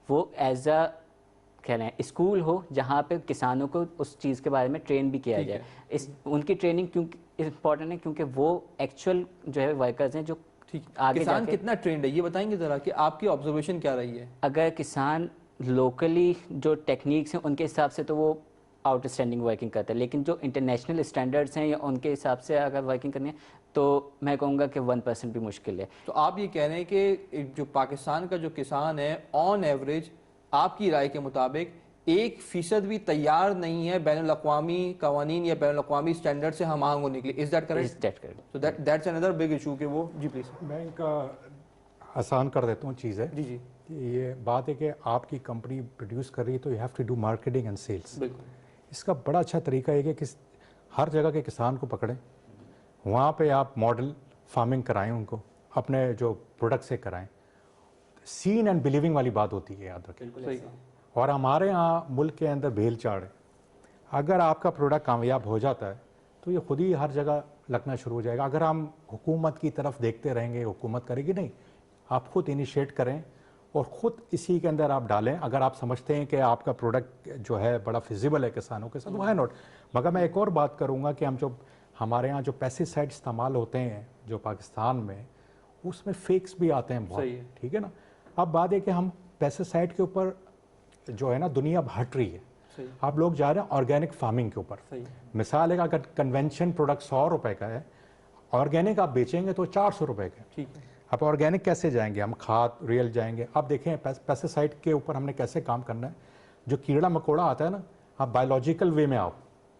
S5: वो एज अ कह रहे हैं स्कूल हो जहाँ पे किसानों को उस चीज़ के बारे में ट्रेन भी किया जाए। इस उनकी ट्रेनिंग क्यों इम्पॉर्टेंट है, क्योंकि वो एक्चुअल जो है वर्कर्स हैं जो आगे
S1: किसान कितना ट्रेंड है ये बताएंगे ज़रा, कि आपकी ऑब्जर्वेशन क्या रही है?
S5: अगर किसान लोकली जो टेक्निक्स हैं उनके हिसाब से तो वो आउटस्टैंडिंग वर्किंग करता है, लेकिन जो इंटरनेशनल स्टैंडर्ड्स हैं या उनके हिसाब से अगर वर्किंग करनी है तो मैं कहूँगा कि 1% भी मुश्किल है।
S1: तो आप ये कह रहे हैं कि जो पाकिस्तान का जो किसान है ऑन एवरेज, आपकी राय के मुताबिक 1% भी तैयार नहीं है बैनुल अक़वामी कवानीन या बैनुल अक़वामी स्टैंडर्ड से हम आंग होने के लिए। Is that correct? So that's another big issue कि वो। जी प्लीज।
S2: मैं इनका आसान कर देता हूँ चीज़ है।
S1: जी जी।
S2: ये बात है कि आपकी कंपनी प्रोड्यूस कर रही है तो you have to do marketing and sales.
S1: बिल्कुल।
S2: इसका बड़ा अच्छा तरीका है कि हर जगह के किसान को पकड़ें, वहाँ पे आप मॉडल फार्मिंग कराएं, उनको अपने जो प्रोडक्ट से कराएं। सीन एंड बिलीविंग वाली बात होती है, याद रखें। और हमारे यहाँ मुल्क के अंदर भेल चाड़ है। अगर आपका प्रोडक्ट कामयाब हो जाता है तो ये खुद ही हर जगह लगना शुरू हो जाएगा। अगर हम हुकूमत की तरफ देखते रहेंगे, हुकूमत करेगी नहीं, आप खुद इनिशिएट करें और ख़ुद इसी के अंदर आप डालें। अगर आप समझते हैं कि आपका प्रोडक्ट जो है बड़ा फिजिबल है किसानों के साथ, व्हाई नॉट। मगर मैं एक और बात करूँगा कि हम जो हमारे यहाँ जो पेस्टिसाइड इस्तेमाल होते हैं जो पाकिस्तान में, उसमें फेक्स भी आते हैं बहुत, ठीक है ना। अब बात है कि हम पेस्टिसाइड के ऊपर जो है ना दुनिया हट रही है, आप लोग जा रहे हैं ऑर्गेनिक फार्मिंग के ऊपर। मिसाल है, अगर कन्वेंशन प्रोडक्ट 100 रुपए का है, ऑर्गेनिक आप बेचेंगे तो 400 रुपए का, ठीक है। आप ऑर्गेनिक कैसे जाएंगे, हम खाद रियल जाएंगे। अब देखें पेस्टिसाइड के ऊपर हमने कैसे काम करना है। जो कीड़ा मकोड़ा आता है ना, आप बायोलॉजिकल वे में आओ,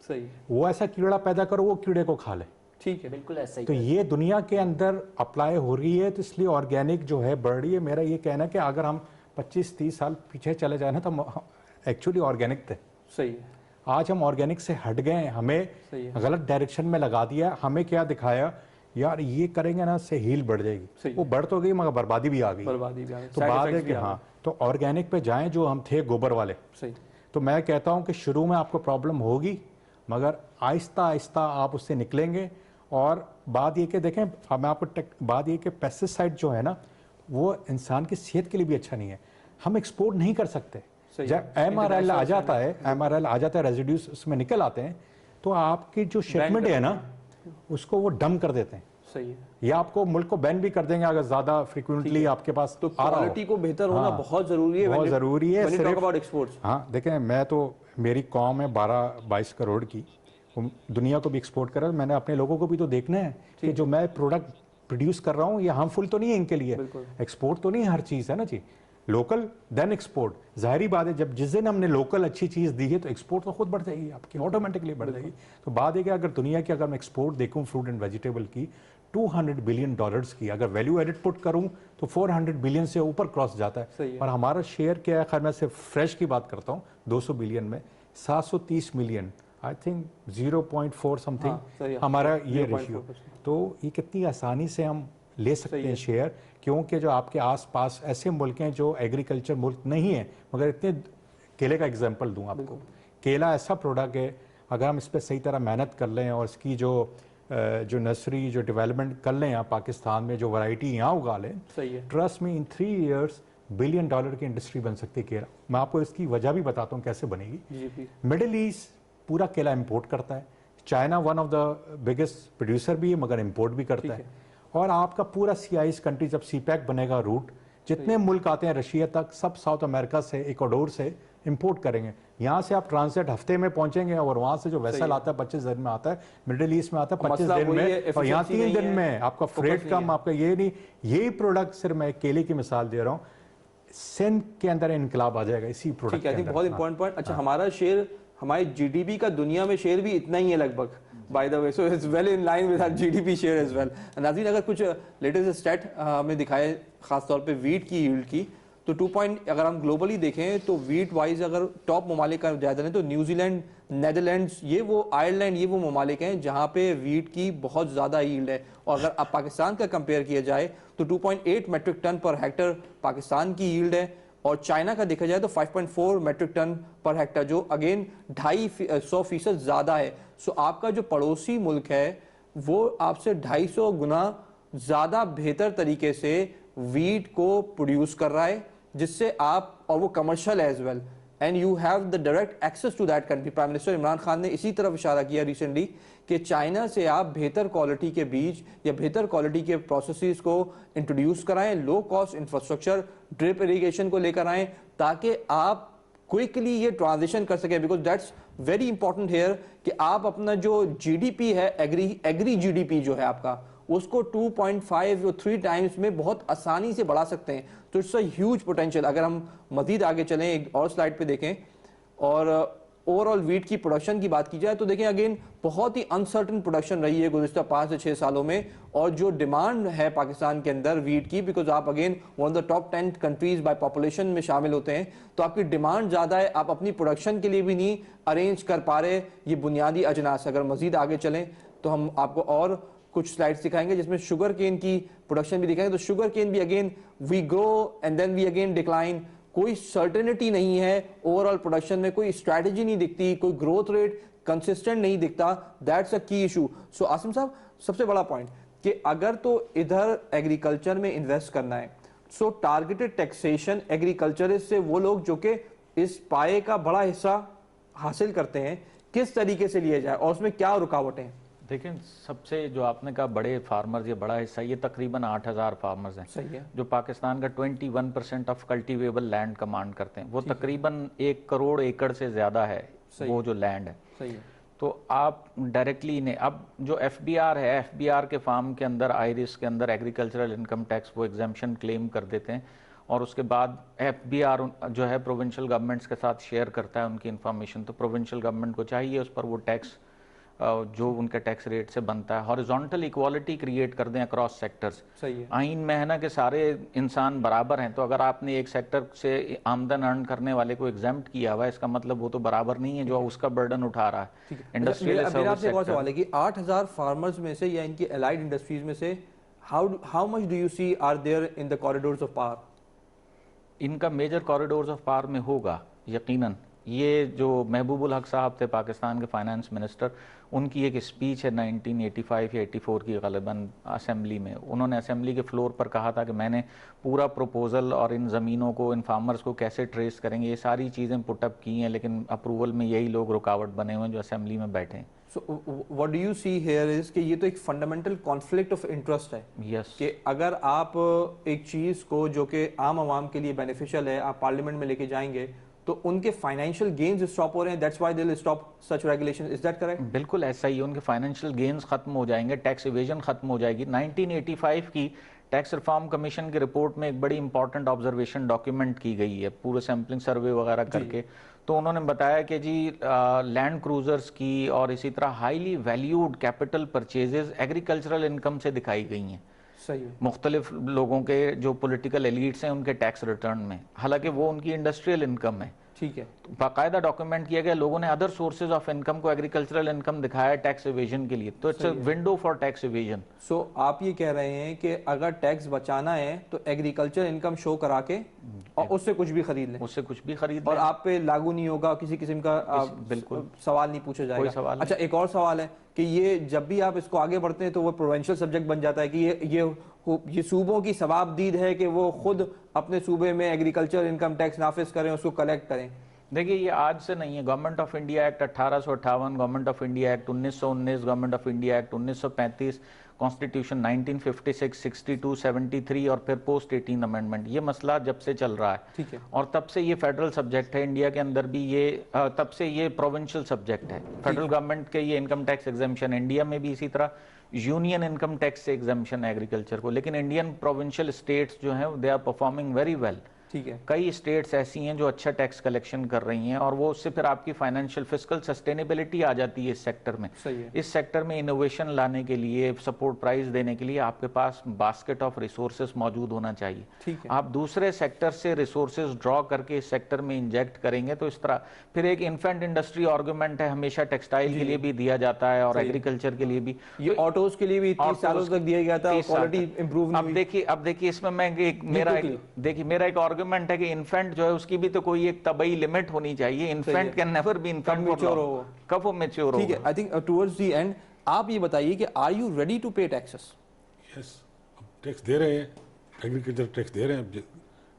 S2: सही, वो ऐसा कीड़ा पैदा करो वो कीड़े को खा ले, ठीक है, बिल्कुल ऐसा ही। तो ये दुनिया के अंदर अप्लाई हो रही है, तो इसलिए ऑर्गेनिक जो है बढ़ रही है। मेरा ये कहना है कि अगर हम 25-30 साल पीछे चले जाए ना तो एक्चुअली ऑर्गेनिक थे, सही है। आज हम ऑर्गेनिक से हट गए, हमें गलत डायरेक्शन में लगा दिया। हमें क्या दिखाया, यार ये करेंगे ना से हील बढ़ जाएगी, वो बढ़ तो गई मगर बर्बादी भी आ गई, तो बात है कि हाँ, तो ऑर्गेनिक पे जाएं जो हम थे गोबर वाले, सही। तो मैं कहता हूं कि शुरू में आपको प्रॉब्लम होगी मगर आहिस्ता आहिस्ता आप उससे निकलेंगे। और बात ये कि देखें, अब मैं आपको बात ये कि पेस्टिसाइड जो है ना वो इंसान की सेहत के लिए भी अच्छा नहीं है। हम एक्सपोर्ट नहीं कर सकते। जब MRL आ जाता है, MRL आ जाता है, रेजिड्यूज उसमें निकल आते हैं, तो आपकी जो शिपमेंट है ना उसको वो डम कर देते हैं, सही है। या आपको मुल्क को बैन भी कर देंगे अगर ज्यादा फ्रीक्वेंटली आपके पास तो क्वालिटी को बेहतर होना बहुत जरूरी है, बहुत जरूरी है। सिर्फ हाँ देखें, मैं तो मेरी कौम है 12-22 करोड़ की, दुनिया को भी एक्सपोर्ट कर रहा है। मैंने अपने लोगों को भी तो देखना है कि जो मैं प्रोडक्ट प्रोड्यूस कर रहा हूँ ये हार्मफुल तो नहीं है इनके लिए। एक्सपोर्ट तो नहीं हर चीज़ है ना जी, लोकल देन एक्सपोर्ट। जाहिर बात है जब जिस दिन हमने लोकल अच्छी चीज़ दी है तो एक्सपोर्ट तो खुद बढ़ जाएगी आपकी, ऑटोमेटिकली बढ़ जाएगी। तो बात है कि अगर दुनिया की अगर मैं एक्सपोर्ट देखूँ फ्रूट एंड वेजिटेबल की $200 बिलियन की, अगर वैल्यू एडिड पुट करूँ तो 400 बिलियन से ऊपर क्रॉस जाता है। और हमारा शेयर क्या है, खैर मैं सिर्फ फ्रेश की बात करता हूँ, 200 बिलियन में 730 मिलियन, आई थिंक 0.4 समथिंग हमारा ये रेशियो। तो ये कितनी आसानी से हम ले सकते हैं शेयर, क्योंकि जो आपके आसपास ऐसे मुल्क हैं जो एग्रीकल्चर मुल्क नहीं है मगर इतने। केले का एग्जांपल दूं आपको, केला ऐसा प्रोडक्ट है अगर हम इस पर सही तरह मेहनत कर लें और इसकी जो नर्सरी जो डेवलपमेंट कर लें यहाँ पाकिस्तान में, जो वैरायटी यहाँ उगा लें, ट्रस्ट में इन 3 years $1 बिलियन की इंडस्ट्री बन सकती है केला। मैं आपको इसकी वजह भी बताता हूँ कैसे बनेगी। मिडिल ईस्ट पूरा केला इंपोर्ट करता है, China one of the biggest producer भी है मगर इंपोर्ट भी करता है। और आपका पूरा CIS कंट्री जब CPEC बनेगा, रूट जितने मुल्क आते हैं रशिया तक, सब साउथ अमेरिका से, इक्वाडोर से इंपोर्ट करेंगे। यहाँ से आप ट्रांजिट हफ्ते में पहुंचेंगे और वहाँ से जो वेसल आता है 25 दिन में आता है, मिडिल ईस्ट में आता है 25 दिन में, और यहाँ 3 दिन में आपका फ्रेट कम, आपका ये नहीं। यही प्रोडक्ट सिर्फ मैं केले की मिसाल दे रहा हूँ, सिंध के अंदर इनकलाब आ जाएगा इसी प्रोडक्ट के अंदर। बहुत इंपॉर्टेंट पॉइंट। अच्छा, हमारा शेयर, हमारे GDP का दुनिया में शेयर भी इतना ही है लगभग, by the way, so it's well in line with our GDP share as well. नाज़रीन, अगर कुछ लेटेस्ट स्टैट हमें दिखाए खासतौर पे वीट की यील्ड की, तो 2 पॉइंट अगर हम ग्लोबली देखें तो वीट वाइज अगर टॉप ममालिक का जायजा लें तो न्यूजीलैंड, नेदरलैंड्स, ये वो आयरलैंड, ये वो ममालिक हैं जहाँ पे वीट की बहुत ज़्यादा यील्ड है। और अगर अब पाकिस्तान का कंपेयर किया जाए तो 2.8 metric tonne per hectare Pakistan की यील्ड है, और चाइना का देखा जाए तो 5.4 मेट्रिक टन पर हेक्टर, जो अगेन 250% ज़्यादा है। सो आपका जो पड़ोसी मुल्क है वो आपसे 250 गुना ज़्यादा बेहतर तरीके से वीट को प्रोड्यूस कर रहा है, जिससे आप, और वो commercial as well, and you have the direct access to that country. Prime minister Imran Khan ने इसी तरफ इशारा किया रिसेंटली कि चाइना से आप बेहतर क्वालिटी के बीज या बेहतर क्वालिटी के प्रोसेसेस को इंट्रोड्यूस कराएं, low cost infrastructure, drip irrigation को लेकर आएं, ताकि आप क्विकली ये ट्रांजिशन कर सकें। Because that's very important here कि आप अपना जो GDP है, एग्री GDP जो है आपका, उसको 2.5 और 3 टाइम्स में बहुत आसानी से बढ़ा सकते हैं। तो इट्स अ ह्यूज पोटेंशियल। अगर हम मजीद आगे चलें, एक और स्लाइड पे देखें और ओवरऑल वीट की प्रोडक्शन की बात की जाए तो देखें अगेन बहुत ही अनसर्टन प्रोडक्शन रही है गुज़िश्ता 5 से 6 सालों में। और जो डिमांड है पाकिस्तान के अंदर वीट की, बिकॉज आप again one of the top 10 countries by population में शामिल होते हैं, तो आपकी डिमांड ज़्यादा है, आप अपनी प्रोडक्शन के लिए भी नहीं अरेंज कर पा रहे ये बुनियादी अजनास। अगर मजीद आगे चलें तो हम आपको और
S1: कुछ स्लाइड्स दिखाएंगे जिसमें शुगर केन की प्रोडक्शन भी दिखाएंगे। तो शुगर केन भी again we grow and then we again decline, कोई सर्टेनिटी नहीं है ओवरऑल प्रोडक्शन में, कोई स्ट्रैटेजी नहीं दिखती, कोई ग्रोथ रेट कंसिस्टेंट नहीं दिखता। दैट्स अ की इशू। सो आसिम साहब, सबसे बड़ा पॉइंट कि अगर तो इधर एग्रीकल्चर में इन्वेस्ट करना है, सो टारगेटेड टैक्सेशन एग्रीकल्चरिस्ट से वो लोग जो कि इस पाए का बड़ा हिस्सा हासिल करते हैं, किस तरीके से लिया जाए और उसमें क्या रुकावटें हैं?
S4: देखिए, सबसे जो आपने कहा बड़े फार्मर्स, ये बड़ा हिस्सा, ये तकरीबन 8000 फार्मर्स हैं।
S1: सही है।
S4: जो पाकिस्तान का 21% ऑफ कल्टीवेबल लैंड कमांड करते हैं, वो तकरीबन 1 करोड़ एकड़ से ज्यादा है वो जो लैंड है।
S1: सही है।
S4: तो आप डायरेक्टली इन्हें, अब जो FBR है, FBR के फार्म के अंदर, आयरिस के अंदर एग्रीकल्चरल इनकम टैक्स वो एग्जाम्पशन क्लेम कर देते हैं और उसके बाद FBR जो है प्रोविंशियल गवर्नमेंट्स के साथ शेयर करता है उनकी इन्फॉर्मेशन। तो प्रोविंशियल गवर्नमेंट को चाहिए उस पर वो टैक्स जो उनके टैक्स रेट से बनता है, हॉरिजॉन्टल इक्वालिटी क्रिएट कर दें अक्रॉस सेक्टर्स।
S1: सही है।
S4: आइन में है ना कि सारे इंसान बराबर हैं, तो अगर आपने एक सेक्टर से आमदन अर्न करने वाले को एग्जाम्प्ट किया हुआ है, इसका मतलब वो तो बराबर नहीं है जो उसका बर्डन उठा रहा है। इंडस्ट्रियल
S1: सवाल है कि 8000 फार्मर्स में से या इनकी एलाइड इंडस्ट्रीज में से how much do you see are there in the corridors of power?
S4: इनका मेजर कॉरिडोर्स ऑफ पावर में होगा यकीनन। ये जो महबूबुल हक साहब थे पाकिस्तान के फाइनेंस मिनिस्टर, उनकी एक स्पीच है 1985 या 84 की गलबन असेंबली में। उन्होंने असेंबली के फ्लोर पर कहा था कि मैंने पूरा प्रपोजल और इन ज़मीनों को, इन फार्मर्स को कैसे ट्रेस करेंगे, ये सारी चीज़ें पुटअप की हैं, लेकिन अप्रूवल में यही लोग रुकावट बने हुए हैं जो असेंबली में बैठे हैं।
S1: So what do you see here is कि ये तो एक फंडामेंटल कॉन्फ्लिक्ट ऑफ इंटरेस्ट है।
S4: यस।
S1: कि अगर आप एक चीज़ को जो कि आम आवाम के लिए बेनिफिशियल है, आप पार्लियामेंट में लेके जाएंगे तो उनके फाइनेंशियल गेन्स स्टॉप हो रहे हैं, that's why they will stop such regulation. Is that correct?
S4: बिल्कुल ऐसा ही है, उनके फाइनेंशियल गेन्स खत्म हो जाएंगे, टैक्स इवेजन खत्म हो जाएगी। 1985 की टैक्स रिफॉर्म कमीशन की रिपोर्ट में एक बड़ी इंपॉर्टेंट ऑब्जर्वेशन डॉक्यूमेंट की गई है, पूरे सैम्पलिंग सर्वे वगैरह करके। तो उन्होंने बताया कि जी लैंड क्रूजर्स की और इसी तरह highly valued capital purchases agricultural income से दिखाई गई हैं।
S1: सही है।
S4: मुख्तलिफ लोगों के जो पॉलिटिकल एलिट्स हैं उनके टैक्स रिटर्न में, हालांकि वो उनकी इंडस्ट्रियल इनकम है।
S1: ठीक है।
S4: तो बाकायदा डॉक्यूमेंट किया गया, लोगों ने अदर सोर्सेज ऑफ इनकम को एग्रीकल्चरल इनकम दिखाया टैक्स इवेजन के लिए। तो it's a window for tax evasion.
S1: So आप ये कह रहे हैं कि अगर टैक्स बचाना है तो एग्रीकल्चर इनकम शो करा के और उससे कुछ भी खरीद लें,
S4: उससे कुछ भी खरीद
S1: और
S4: लें।
S1: आप पे लागू नहीं होगा, किसी किस्म का
S4: बिल्कुल
S1: सवाल नहीं पूछा जाएगा।
S4: कोई सवाल
S1: अच्छा, एक और सवाल है कि ये जब भी आप इसको आगे बढ़ते हैं तो वो प्रोविंशियल सब्जेक्ट बन जाता है कि ये सूबों की सवाबदीद है कि वो खुद अपने सूबे में एग्रीकल्चर इनकम टैक्स नाफिज करें, उसको कलेक्ट करें।
S4: देखिए, ये आज से नहीं है। Government of India act 1858, government of India act 1919, government of India act 1935, constitution 1956, 62, 73 और फिर पोस्ट 18 अमेंडमेंट, ये मसला जब से चल रहा है।
S1: ठीक है।
S4: और तब से ये फेडरल सब्जेक्ट है इंडिया के अंदर भी, ये तब से ये प्रोविंशियल सब्जेक्ट है। फेडरल गवर्नमेंट के ये इनकम टैक्स एग्जाम्पशन, इंडिया में भी इसी तरह यूनियन इनकम टैक्स से एग्जाम्पशन है एग्रीकल्चर को, लेकिन इंडियन प्रोविंशियल स्टेट्स जो हैं they are performing very well.
S1: ठीक है।
S4: कई स्टेट्स ऐसी हैं जो अच्छा टैक्स कलेक्शन कर रही हैं और वो उससे फिर आपकी फाइनेंशियल फिस्कल सस्टेनेबिलिटी आ जाती है इस सेक्टर में।
S1: सही है।
S4: इस सेक्टर में इनोवेशन लाने के लिए, सपोर्ट प्राइस देने के लिए आपके पास बास्केट ऑफ रिसोर्सेज मौजूद होना चाहिए।
S1: ठीक है।
S4: आप दूसरे सेक्टर से रिसोर्सेज ड्रॉ करके इस सेक्टर में इंजेक्ट करेंगे तो इस तरह फिर एक इन्फेंट इंडस्ट्री आर्गूमेंट है, हमेशा टेक्सटाइल के लिए भी दिया जाता है और एग्रीकल्चर के लिए भी।
S1: ये ऑटोज के लिए भी 30 सालों तक दिया गया था, क्वालिटी इंप्रूव नहीं हुई।
S4: अब देखिए इसमें मैं मेरा एक आर्गूमेंट है कि इन्फेंट जो है उसकी भी तो कोई एक तबई लिमिट होनी चाहिए। Infant can never be infant
S1: mature हो,
S4: कब वो मैच्योर हो।
S1: ठीक है। I think towards the and आप ये बताइए कि आर यू रेडी टू पे टैक्सेस?
S3: यस, अब टैक्स दे रहे हैं, एग्रीकल्चर टैक्स दे रहे हैं,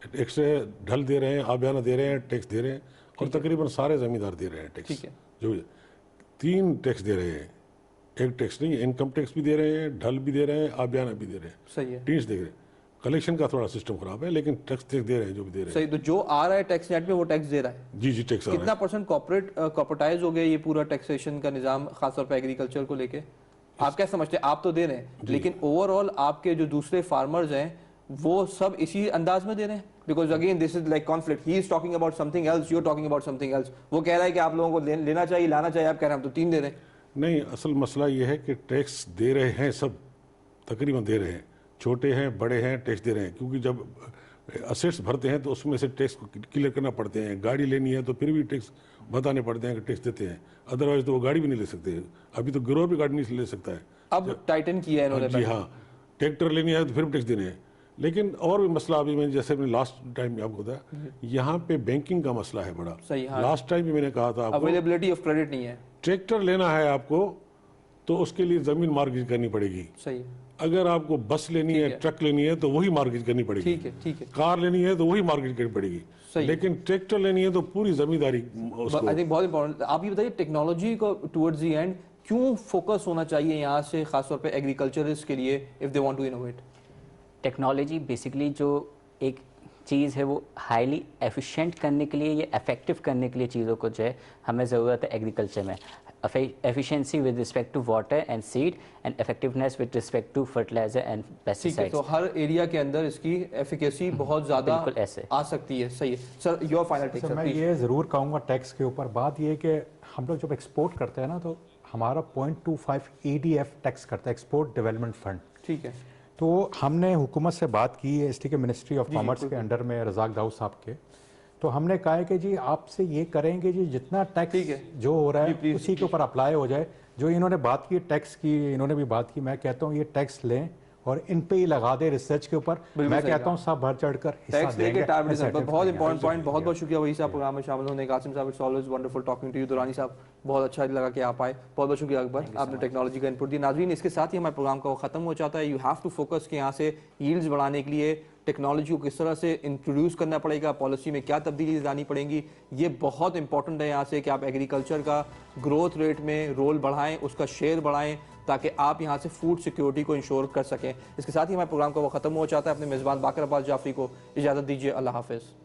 S3: टैक्स ढल दे रहे हैं, आबियाना दे रहे हैं, टैक्स दे रहे हैं, और तकरीबन सारे जमींदार दे रहे हैं टैक्स।
S1: ठीक है।
S3: जो 3 टैक्स दे रहे हैं, एक टैक्स नहीं, इनकम टैक्स भी दे रहे हैं, ढल भी दे रहे हैं, आबियाना भी दे रहे हैं।
S1: सही है।
S3: 3 दे रहे हैं। कलेक्शन का थोड़ा सिस्टम खराब है, लेकिन टैक्स दे रहे हैं जो भी दे रहे हैं।
S1: सही। तो जो आ रहा है टैक्स नेट में वो टैक्स दे रहा है।
S3: जी टैक्स
S1: कितना परसेंट कॉर्पोरेटाइज हो गया ये पूरा टैक्सेशन का निजाम, खासतौर पर एग्रीकल्चर को लेके? आप क्या समझते हैं? आप तो दे रहे हैं, लेकिन ओवरऑल आपके जो दूसरे फार्मर्स हैं वो सब इसी अंदाज में दे रहे हैं? Because again this is like conflict, he is talking about something else, you are talking about something else. वो कह रहा है कि आप लोगों को लेना चाहिए, लाना चाहिए, आप कह रहे हैं हम तो 3 दे रहे हैं।
S3: नहीं, असल मसला ये है कि टैक्स दे रहे हैं, सब तकरीबन दे रहे हैं, छोटे हैं बड़े हैं टैक्स दे रहे हैं, क्योंकि जब असेट्स भरते हैं तो उसमें से टैक्स क्लियर करना पड़ते हैं। गाड़ी लेनी है तो फिर भी टैक्स बताने पड़ते हैं कि टैक्स देते हैं, अदरवाइज तो वो गाड़ी भी नहीं ले सकते। अभी तो गिरोह भी गाड़ी नहीं ले सकता है।
S1: अब टाइटन किया है इन्होंने।
S3: जी हाँ, ट्रैक्टर लेनी है तो फिर भी टैक्स देने हैं। लेकिन और भी मसला अभी मैंने जैसे मैंने लास्ट टाइम आपको बताया, यहाँ पे बैंकिंग का मसला है बड़ा।
S1: सही, हाँ।
S3: लास्ट टाइम भी मैंने कहा था आपको,
S1: अवेलेबिलिटी ऑफ क्रेडिट नहीं है।
S3: ट्रैक्टर लेना है आपको तो उसके लिए जमीन मार्गेज करनी पड़ेगी।
S1: सही,
S3: अगर आपको बस लेनी है, ट्रक लेनी है तो वही मार्गेज करनी पड़ेगी।
S1: ठीक है, ठीक है।
S3: कार लेनी है तो वही मार्गेज करनी पड़ेगी।
S1: सही।
S3: लेकिन ट्रैक्टर लेनी है तो पूरी जमींदारी उसको।
S1: आई थिंक बहुत इंपॉर्टेंट। आप ये बताइए टेक्नोलॉजी को टुवर्ड्स द एंड क्यों फोकस होना चाहिए यहाँ से, खासतौर पे एग्रीकल्चरिस्ट के लिए, if they want to innovate?
S5: Technology basically जो एक चीज़ है वो हाईली एफिशिएंट करने के लिए या इफेक्टिव करने के लिए चीज़ों को जो है हमें ज़रूरत है एग्रीकल्चर में। Efficiency with respect to water and seed and effectiveness with respect to fertiliser and
S1: ठीक है,
S5: पेस्टिसाइड्स।
S1: तो हर एरिया के अंदर इसकी एफिकेसी बहुत ज़्यादा
S5: बिल्कुल ऐसे
S1: आ सकती है। सही है sir, your final take.
S2: Sir मैं ये ज़रूर कहूँगा टैक्स के ऊपर, बात ये कि हम लोग जब एक्सपोर्ट करते हैं ना तो हमारा 0.25 EDF टैक्स करता है, एक्सपोर्ट डेवलपमेंट फंड।
S1: ठीक है,
S2: तो हमने हुकूमत से बात की है, इसलिए कि मिनिस्ट्री ऑफ कॉमर्स के अंडर में रज़ाक दाऊद साहब के, तो हमने कहा है कि जी आपसे ये करेंगे जी जितना टैक्स जो हो रहा है उसी के ऊपर अप्लाई हो जाए। जो इन्होंने बात की टैक्स की, इन्होंने भी बात की, मैं कहता हूँ ये टैक्स लें और इन पे ही लगा दे रिसर्च के ऊपर। मैं कहता हूँ सब बढ़ चढ़कर
S1: टैक्स लेके टारगेट पर। बहुत इंपॉर्टेंट पॉइंट। बहुत बहुत शुक्रिया वही साहब प्रोग्राम में शामिल होने। कासिम साहब, it's always wonderful talking to you. Durrani साहब, बहुत अच्छा लगा कि आप आए। बहुत बहुत शुक्रिया अकबर, आपने टेक्नोलॉजी का इनपुट दिया। नाज़रीन, इसके साथ ही हमारे प्रोग्राम का खत्म हो जाता है। यू हैव टू फोकस कि यहाँ से यील्ड्स बढ़ाने के लिए टेक्नोलॉजी को किस तरह से इंट्रोड्यूस करना पड़ेगा, पॉलिसी में क्या तब्दीली लानी पड़ेंगी, ये बहुत इंपॉर्टेंट है यहाँ से कि आप एग्रीकल्चर का ग्रोथ रेट में रोल बढ़ाएं, उसका शेयर बढ़ाएं, ताकि आप यहाँ से फूड सिक्योरिटी को इंश्योर कर सकें। इसके साथ ही हमारे प्रोग्राम का वो खत्म हो जाता है। अपने मेज़बान बाकर अब्बास जाफरी को इजाज़त दीजिए। अल्लाह हाफिज़।